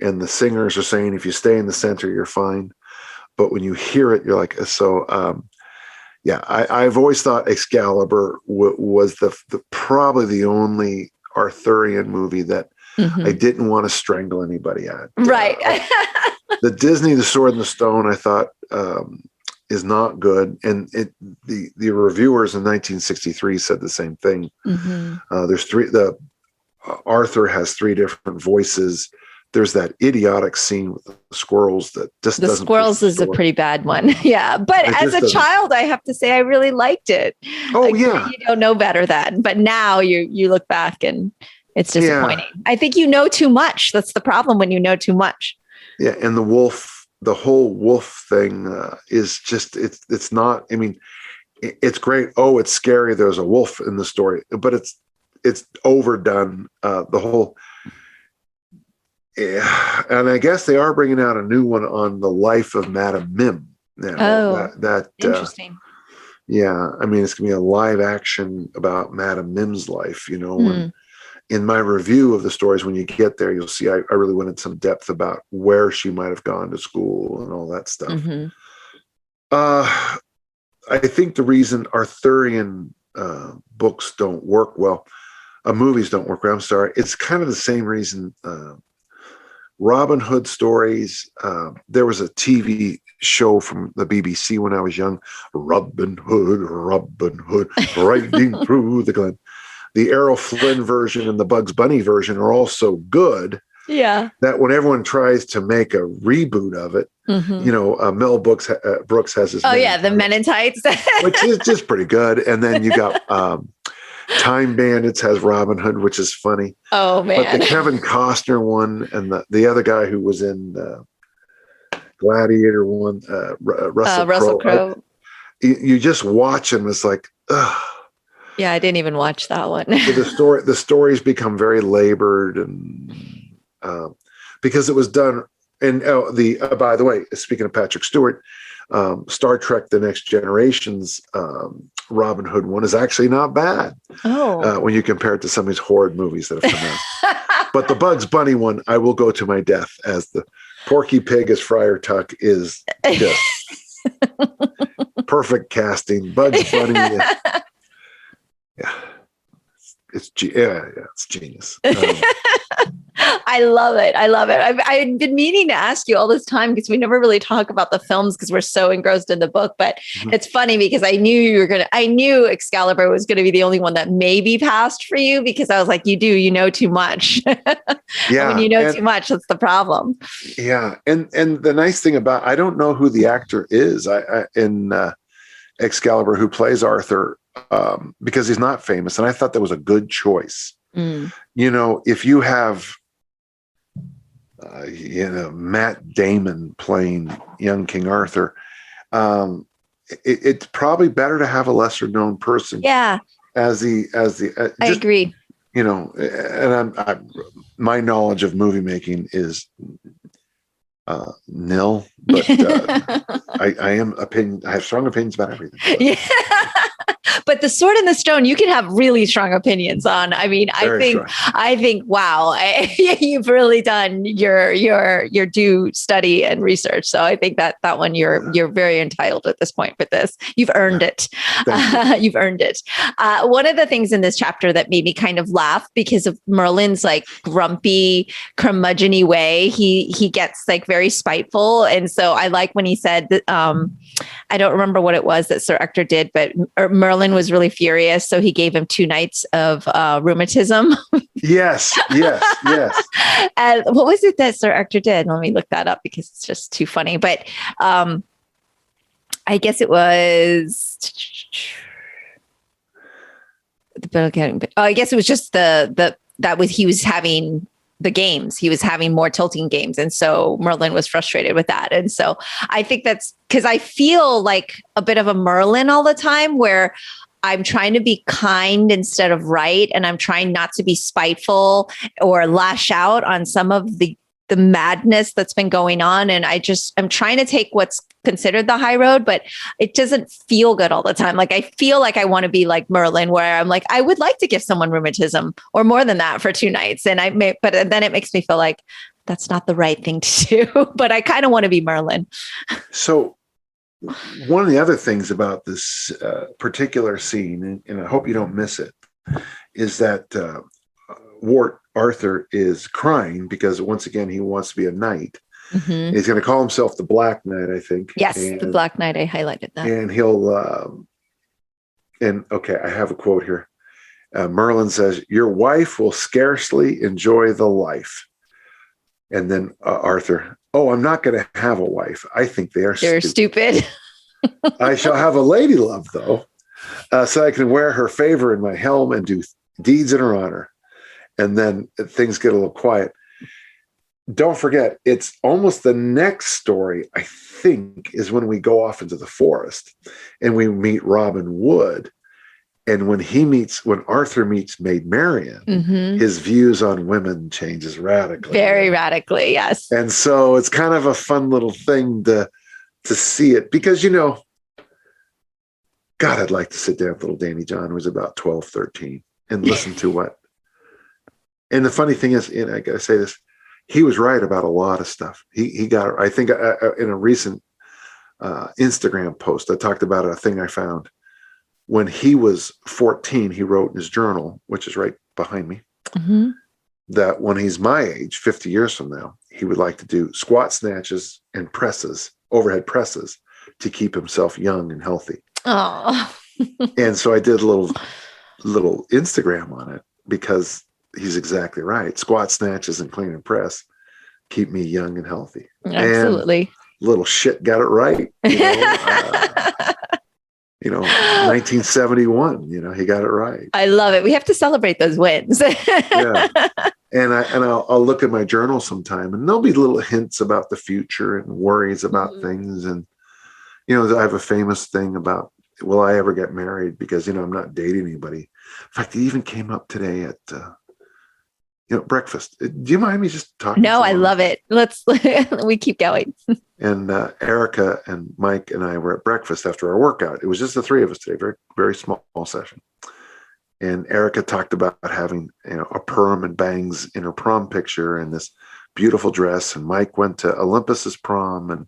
And the singers are saying, if you stay in the center, you're fine. But when you hear it, you're like, so, I've always thought Excalibur was probably the only Arthurian movie that I didn't want to strangle anybody at. Right. The Disney, The Sword and the Stone, I thought is not good. And the reviewers in 1963 said the same thing. There's Arthur has three different voices. There's that idiotic scene with the squirrels that just doesn't. The squirrels is a pretty bad one. Yeah. But as a child, I have to say, I really liked it. Oh, yeah. You don't know better then. But now you look back and it's disappointing. Yeah. I think you know too much. That's the problem when you know too much. Yeah. And the whole wolf thing is just, it's not, I mean, it's great. Oh, it's scary. There's a wolf in the story, but it's overdone. The whole. Yeah, and I guess they are bringing out a new one on the life of Madame Mim now. Oh, interesting. I mean, it's gonna be a live action about Madame Mim's life. When, in my review of the stories, when you get there, you'll see I really went into some depth about where she might have gone to school and all that stuff. I think the reason Arthurian books don't work well, movies don't work well. I'm sorry, it's kind of the same reason. Robin Hood stories. There was a TV show from the BBC when I was young. Robin Hood, riding through the glen. The Errol Flynn version and the Bugs Bunny version are all so good. Yeah. That when everyone tries to make a reboot of it, Mel Brooks has his. Oh yeah, the Men in Tights, which is just pretty good. And then you got. Time Bandits has Robin Hood, which is funny. Oh man! But the Kevin Costner one and the other guy who was in Gladiator one, Russell Crowe. You just watch him. It's like, ugh. Yeah, I didn't even watch that one. The stories become very labored, and because it was done. And by the way, speaking of Patrick Stewart, Star Trek: The Next Generation's Robin Hood one is actually not bad. Oh, when you compare it to some of these horrid movies that have come out. But the Bugs Bunny one, I will go to my death as the Porky Pig as Friar Tuck is just perfect casting. Bugs Bunny, yeah. it's genius. I love it. I love it. I've been meaning to ask you all this time because we never really talk about the films because we're so engrossed in the book. But it's funny because I knew Excalibur was going to be the only one that maybe passed for you because I was like, you know too much. Yeah. When you know too much, that's the problem. Yeah. And the nice thing about, I don't know who the actor is in Excalibur who plays Arthur because he's not famous. And I thought that was a good choice. If you have, Matt Damon playing young King Arthur, it's probably better to have a lesser known person. Yeah. As the I agree. And my knowledge of movie making is nil, but I have strong opinions about everything. So. Yeah. But the Sword in the Stone, you can have really strong opinions on. I mean, I think, wow, you've really done your due study and research. So I think that one you're very entitled at this point with this. You've earned it. You've earned it. One of the things in this chapter that made me kind of laugh because of Merlin's like grumpy, curmudgeon-y way, he gets like very spiteful, and so I like when he said that. I don't remember what it was that Sir Ector did, but Merlin was really furious. So he gave him 2 nights of rheumatism. Yes. And what was it that Sir Ector did? Let me look that up because it's just too funny. But I guess it was... I guess it was just he was having the games. He was having more tilting games. And so Merlin was frustrated with that. And so I think that's because I feel like a bit of a Merlin all the time where I'm trying to be kind instead of right. And I'm trying not to be spiteful or lash out on some of the madness that's been going on. And I'm trying to take what's considered the high road, but it doesn't feel good all the time. Like I feel like I want to be like Merlin, where I'm like, I would like to give someone rheumatism or more than that for 2 nights. And but then it makes me feel like that's not the right thing to do, but I kind of want to be Merlin. So one of the other things about this particular scene, and I hope you don't miss it, is that Arthur is crying because once again, he wants to be a knight. Mm-hmm. He's going to call himself the Black Knight, I think. Yes, the Black Knight. I highlighted that. And he'll, I have a quote here. Merlin says, "Your wife will scarcely enjoy the life." And then Arthur, "Oh, I'm not going to have a wife. I think they're stupid. I shall have a lady love, though, so I can wear her favor in my helm and do deeds in her honor." And then things get a little quiet. Don't forget, it's almost the next story, I think, is when we go off into the forest and we meet Robin Wood. And when Arthur meets Maid Marian, his views on women changes radically. Very radically, yes. And so it's kind of a fun little thing to see it because, God, I'd like to sit down with little Danny John, who was about 12, 13, and listen to what. And the funny thing is, and I got to say this, he was right about a lot of stuff. He got, I think in a recent Instagram post, I talked about a thing I found. When he was 14, he wrote in his journal, which is right behind me, that when he's my age, 50 years from now, he would like to do squat snatches and presses, overhead presses, to keep himself young and healthy. Oh. And so I did a little Instagram on it because he's exactly right. Squat snatches and clean and press keep me young and healthy. Absolutely. And little shit got it right. 1971, he got it right. I love it. We have to celebrate those wins. Yeah. And I'll look at my journal sometime and there'll be little hints about the future and worries about things. And, I have a famous thing about, will I ever get married? Because, I'm not dating anybody. In fact, it even came up today at, breakfast. Do you mind me just talking? No, I love it. We keep going. And Erica and Mike and I were at breakfast after our workout. It was just the 3 of us today, very, very small session. And Erica talked about having, a perm and bangs in her prom picture and this beautiful dress. And Mike went to Olympus's prom and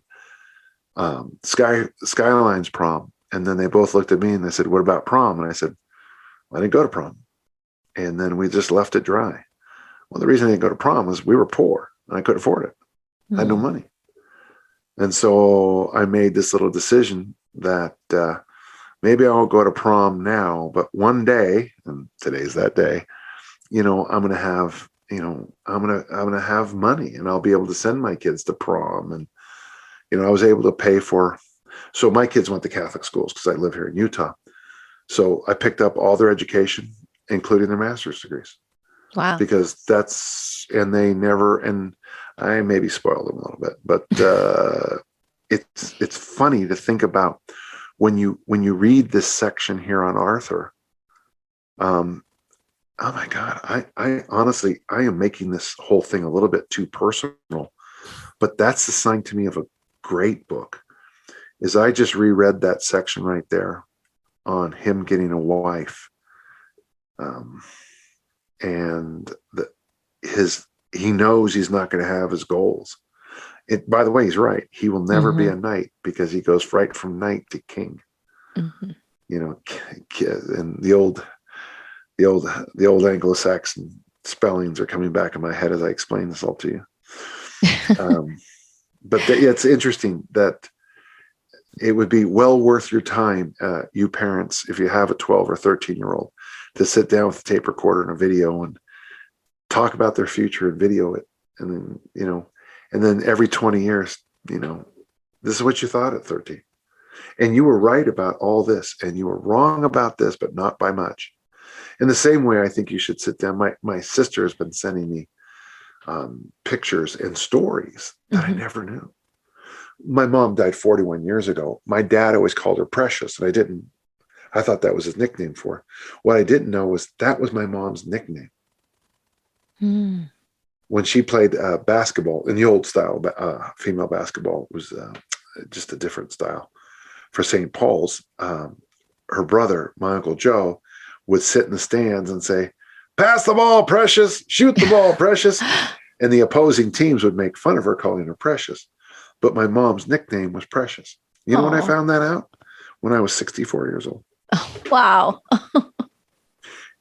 Skyline's prom. And then they both looked at me and they said, "What about prom?" And I said, "Well, I didn't go to prom." And then we just left it dry. Well, the reason I didn't go to prom was we were poor and I couldn't afford it. I had no money. And so I made this little decision that maybe I won't go to prom now, but one day, and today's that day, I'm going to have, I'm going to have money and I'll be able to send my kids to prom. And, I was able to pay for, so my kids went to Catholic schools because I live here in Utah. So I picked up all their education, including their master's degrees. Wow. Because and they never, and I maybe spoiled them a little bit, but it's funny to think about when you read this section here on Arthur. Oh my God, I honestly, I am making this whole thing a little bit too personal, but that's the sign to me of a great book. Is I just reread that section right there on him getting a wife, and he knows he's not going to have his goals. By the way, he's right. He will never be a knight because he goes right from knight to king. And the old Anglo-Saxon spellings are coming back in my head as I explain this all to you. But it's interesting that it would be well worth your time, you parents, if you have a 12 or 13-year-old, to sit down with a tape recorder and a video and talk about their future and video it. And then, and then every 20 years, this is what you thought at 13. And you were right about all this, and you were wrong about this, but not by much. In the same way, I think you should sit down. My sister has been sending me pictures and stories that I never knew. My mom died 41 years ago. My dad always called her Precious, and I thought that was his nickname for her. What I didn't know was that was my mom's nickname. When she played basketball in the old style, female basketball was just a different style. For St. Paul's, her brother, my Uncle Joe, would sit in the stands and say, "Pass the ball, Precious, shoot the ball, Precious." And the opposing teams would make fun of her, calling her Precious. But my mom's nickname was Precious. You know when I found that out? When I was 64 years old. Oh, wow.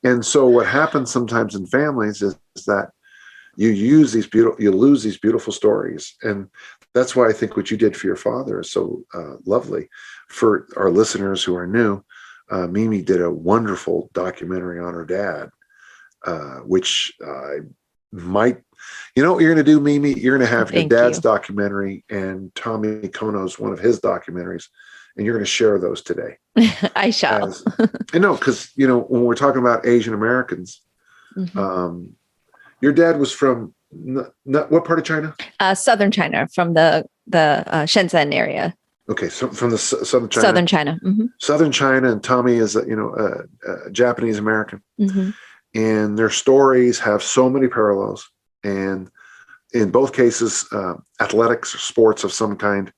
And so what happens sometimes in families is that you lose these beautiful stories. And that's why I think what you did for your father is so lovely. For our listeners who are new, Mimi did a wonderful documentary on her dad, which might, what you're going to do, Mimi? You're going to have your dad's documentary and Tommy Kono's one of his documentaries, and you're going to share those today. I shall. Because, when we're talking about Asian Americans, your dad was from what part of China? Southern China, from the Shenzhen area. Okay, so from the southern China. Southern China. Southern China, and Tommy is a Japanese American. And their stories have so many parallels. And in both cases, athletics or sports of some kind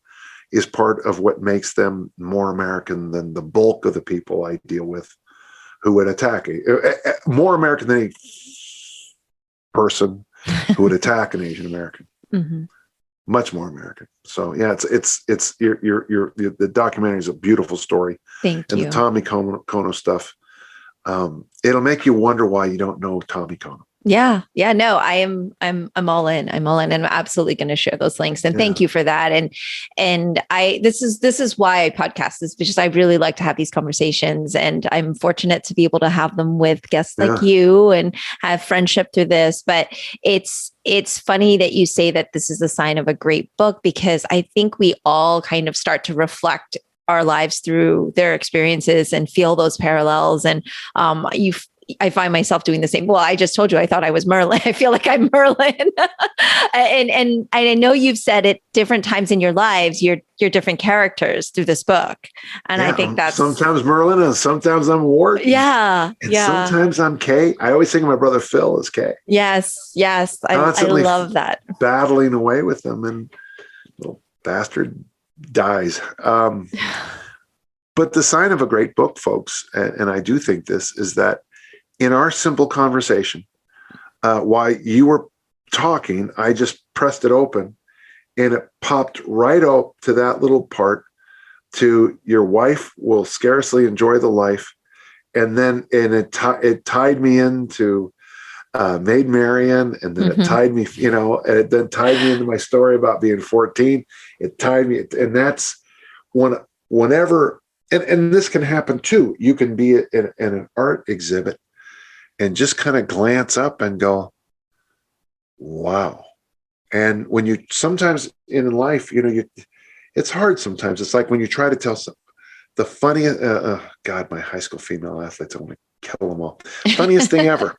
is part of what makes them more American than the bulk of the people I deal with who would attack. More American than a person who would attack an Asian American. Much more American. So yeah, it's the documentary is a beautiful story. Thank you. And the Tommy Kono stuff, it'll make you wonder why you don't know Tommy Kono. Yeah. No, I'm all in. I'm absolutely going to share those links. And thank you for that. And this is why I podcast, is because I really like to have these conversations, and I'm fortunate to be able to have them with guests like you and have friendship through this. But it's funny that you say that this is a sign of a great book, because I think we all kind of start to reflect our lives through their experiences and feel those parallels. And I find myself doing the same. Well, I just told you, I thought I was Merlin. I feel like I'm Merlin. and I know you've said at different times in your lives, you're different characters through this book. And I think that's sometimes Merlin and sometimes I'm Ward. And sometimes I'm Kay. I always think of my brother Phil as Kay. Yes. I love that. Battling away with them, and little bastard dies. But the sign of a great book, folks, and I do think this, is that in our simple conversation, while you were talking, I just pressed it open and it popped right up to that little part to your wife will scarcely enjoy the life and then it tied me into Maid Marian, and then it tied me, and it then tied me into my story about being 14. It tied me, and that's whenever, and this can happen too. You can be in an art exhibit and just kind of glance up and go, wow. And when you sometimes in life, it's hard sometimes. It's like when you try to tell the funniest, God, my high school female athletes, I want to kill them all. Funniest thing ever.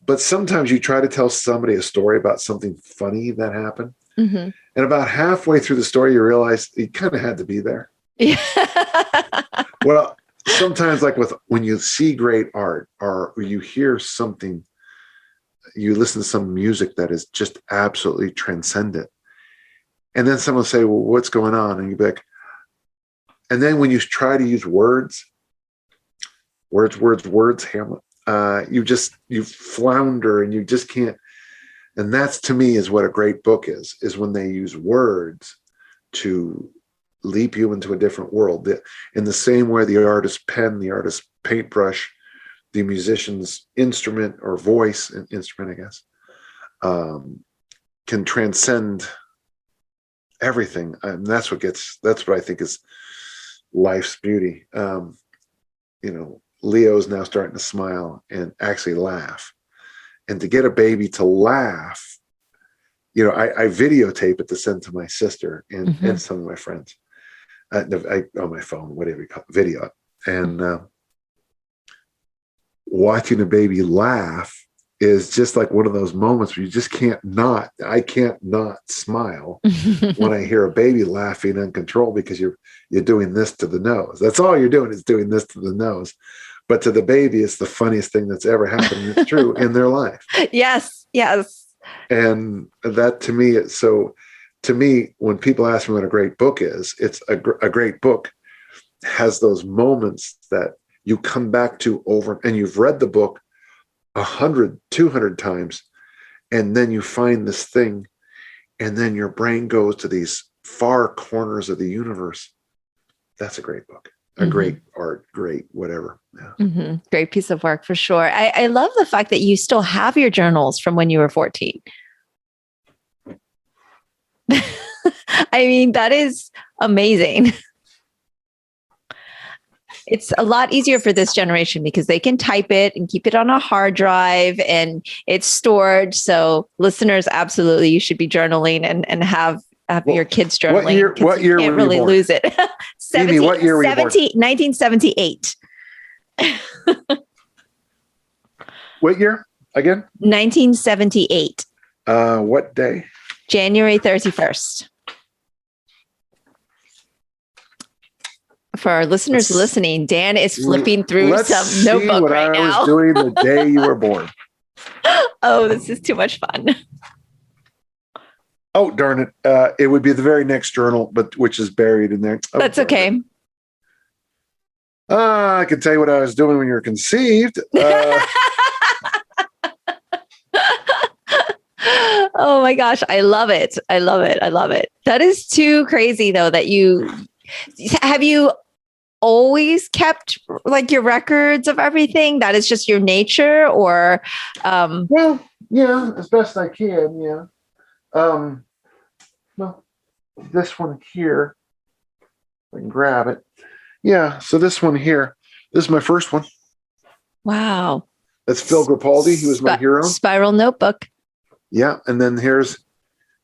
But sometimes you try to tell somebody a story about something funny that happened. And about halfway through the story, you realize you kind of had to be there. Yeah. Well, sometimes like when you see great art or you hear something, you listen to some music that is just absolutely transcendent. And then someone will say, well, what's going on? And you'd be like, and then when you try to use words, Hamlet, you flounder and you just can't. And that's, to me, is what a great book is when they use words to leap you into a different world. In the same way the artist's pen, the artist's paintbrush, the musician's instrument or voice, an instrument, I guess, can transcend everything. And that's what I think is life's beauty. Leo's now starting to smile and actually laugh. And to get a baby to laugh, I videotape it to send to my sister and some of my friends on my phone, whatever you call it, video. And watching a baby laugh is just like one of those moments where you just I can't not smile when I hear a baby laughing uncontrolled, because you're doing this to the nose. That's all you're doing, is doing this to the nose. But to the baby, it's the funniest thing that's ever happened. It's true in their life. Yes. And that, to me, when people ask me what a great book is, it's a great book has those moments that you come back to over, and you've read the book 100, 200 times, and then you find this thing, and then your brain goes to these far corners of the universe. That's a great book. A great art, great whatever. Yeah. Great piece of work for sure. I love the fact that you still have your journals from when you were 14. I mean, that is amazing. It's a lot easier for this generation because they can type it and keep it on a hard drive and it's stored. So listeners, absolutely, you should be journaling and have your kids journaling. What year you can't were you really born? Lose it. Amy, what year were you born? 1978. What year again? 1978. What day? January 31st. For our listeners listening, Dan is flipping through some notebook right now. I was doing the day you were born. Oh, this is too much fun. Oh, darn it. It would be the very next journal, but which is buried in there. Oh, that's okay. I can tell you what I was doing when you were conceived. Oh my gosh. I love it. That is too crazy though, that have you always kept like your records of everything? That is just your nature, or well, yeah, as best I can, yeah. Well, this one here, I can grab it. Yeah, so this one here, this is my first one. Wow. That's Phil Grapaldi. He was my hero. Spiral notebook. Yeah, and then here's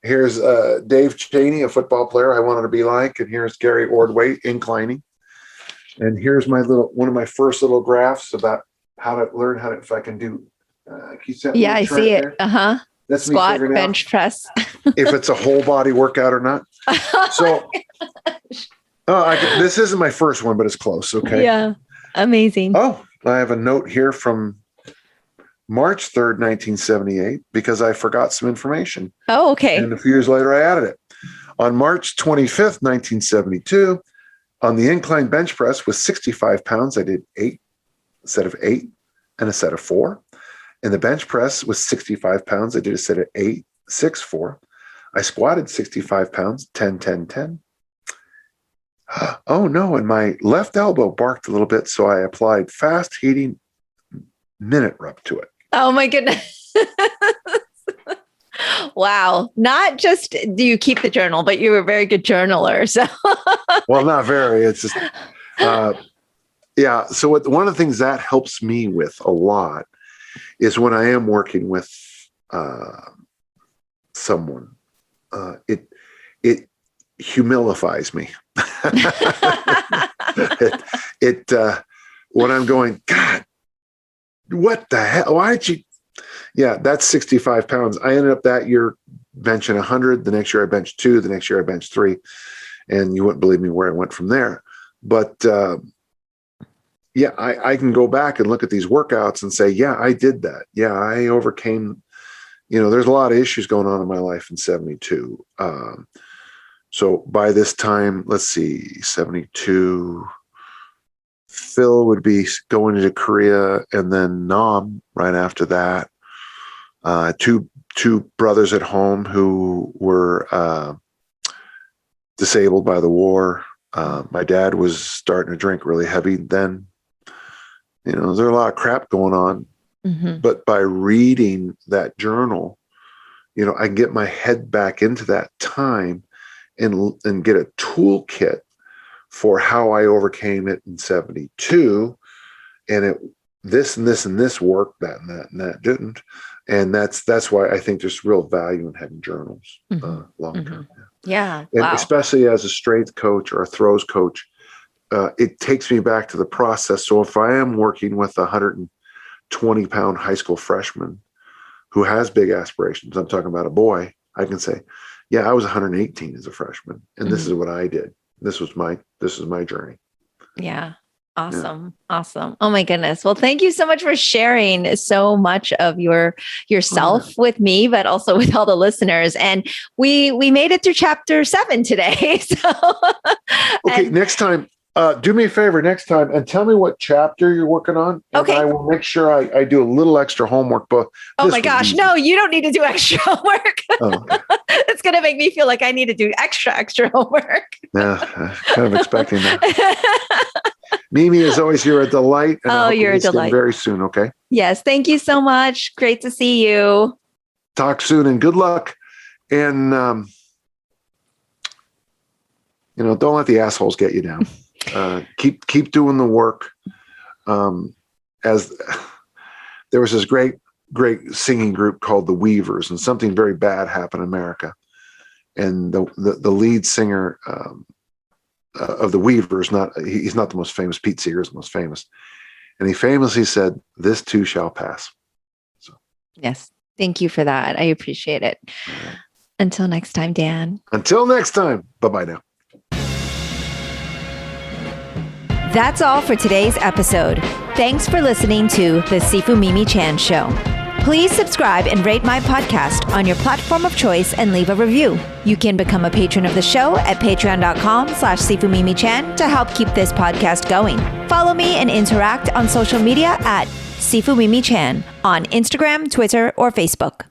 Dave Cheney, a football player I wanted to be like, and here's Gary Ordway inclining. And here's one of my first little graphs about how to learn if I can do. Yeah, I see it. There? That's squat, me bench press. If it's a whole body workout or not. So, this isn't my first one, but it's close. Okay. Yeah, amazing. Oh, I have a note here from March 3rd, 1978, because I forgot some information. Oh, okay. And a few years later, I added it. On March 25th, 1972, on the incline bench press with 65 pounds, I did 8, a set of 8, and a set of 4. In the bench press with 65 pounds, I did a set of 8, 6, 4. I squatted 65 pounds, 10, 10, 10. Oh no, and my left elbow barked a little bit, so I applied fast heating minute rub to it. Oh my goodness. Wow. Not just do you keep the journal, but you're a very good journaler. So Well, not very. It's just, yeah. So one of the things that helps me with a lot is when I am working with someone, it humilifies me. When I'm going, God, what the hell? Why did you? Yeah, that's 65 pounds. I ended up that year benching 100. The next year I benched 2. The next year I benched 3. And you wouldn't believe me where I went from there. But yeah, I can go back and look at these workouts and say, yeah, I did that. Yeah, I overcame, there's a lot of issues going on in my life in 72. So by this time, let's see, 72, Phil would be going into Korea, and then Nam right after that. Two brothers at home who were disabled by the war. My dad was starting to drink really heavy then. There's a lot of crap going on. Mm-hmm. But by reading that journal, I can get my head back into that time and get a toolkit for how I overcame it in 72. And this and this and this worked, that and that and that didn't. And that's why I think there's real value in having journals long term. Yeah. And wow. especially as a strength coach or a throws coach, it takes me back to the process. So if I am working with a 120-pound high school freshman who has big aspirations, I'm talking about a boy, I can say, yeah, I was 118 as a freshman, and this is what I did. This is my journey. Yeah. Awesome. Yeah. Awesome. Oh my goodness. Well, thank you so much for sharing so much of yourself with me, but also with all the listeners. And we made it through chapter 7 today. So okay, next time, do me a favor next time and tell me what chapter you're working on. And okay. I will make sure I do a little extra homework. But oh my gosh, no, you don't need to do extra homework. Oh, okay. It's going to make me feel like I need to do extra homework. Yeah, kind of expecting that. Mimi, as always, you're a delight. And you're a delight. Very soon, okay? Yes, thank you so much. Great to see you. Talk soon and good luck. And, don't let the assholes get you down. Keep doing the work. As there was this great singing group called the Weavers, and something very bad happened in America. And the lead singer of the Weavers, he's not the most famous. Pete Seeger is the most famous, and he famously said, "This too shall pass." So yes, thank you for that. I appreciate it. Right. Until next time, Dan. Until next time. Bye-bye now. That's all for today's episode. Thanks for listening to the Sifu Mimi Chan Show. Please subscribe and rate my podcast on your platform of choice and leave a review. You can become a patron of the show at patreon.com/SifuMimiChan to help keep this podcast going. Follow me and interact on social media at Sifu Mimi Chan on Instagram, Twitter, or Facebook.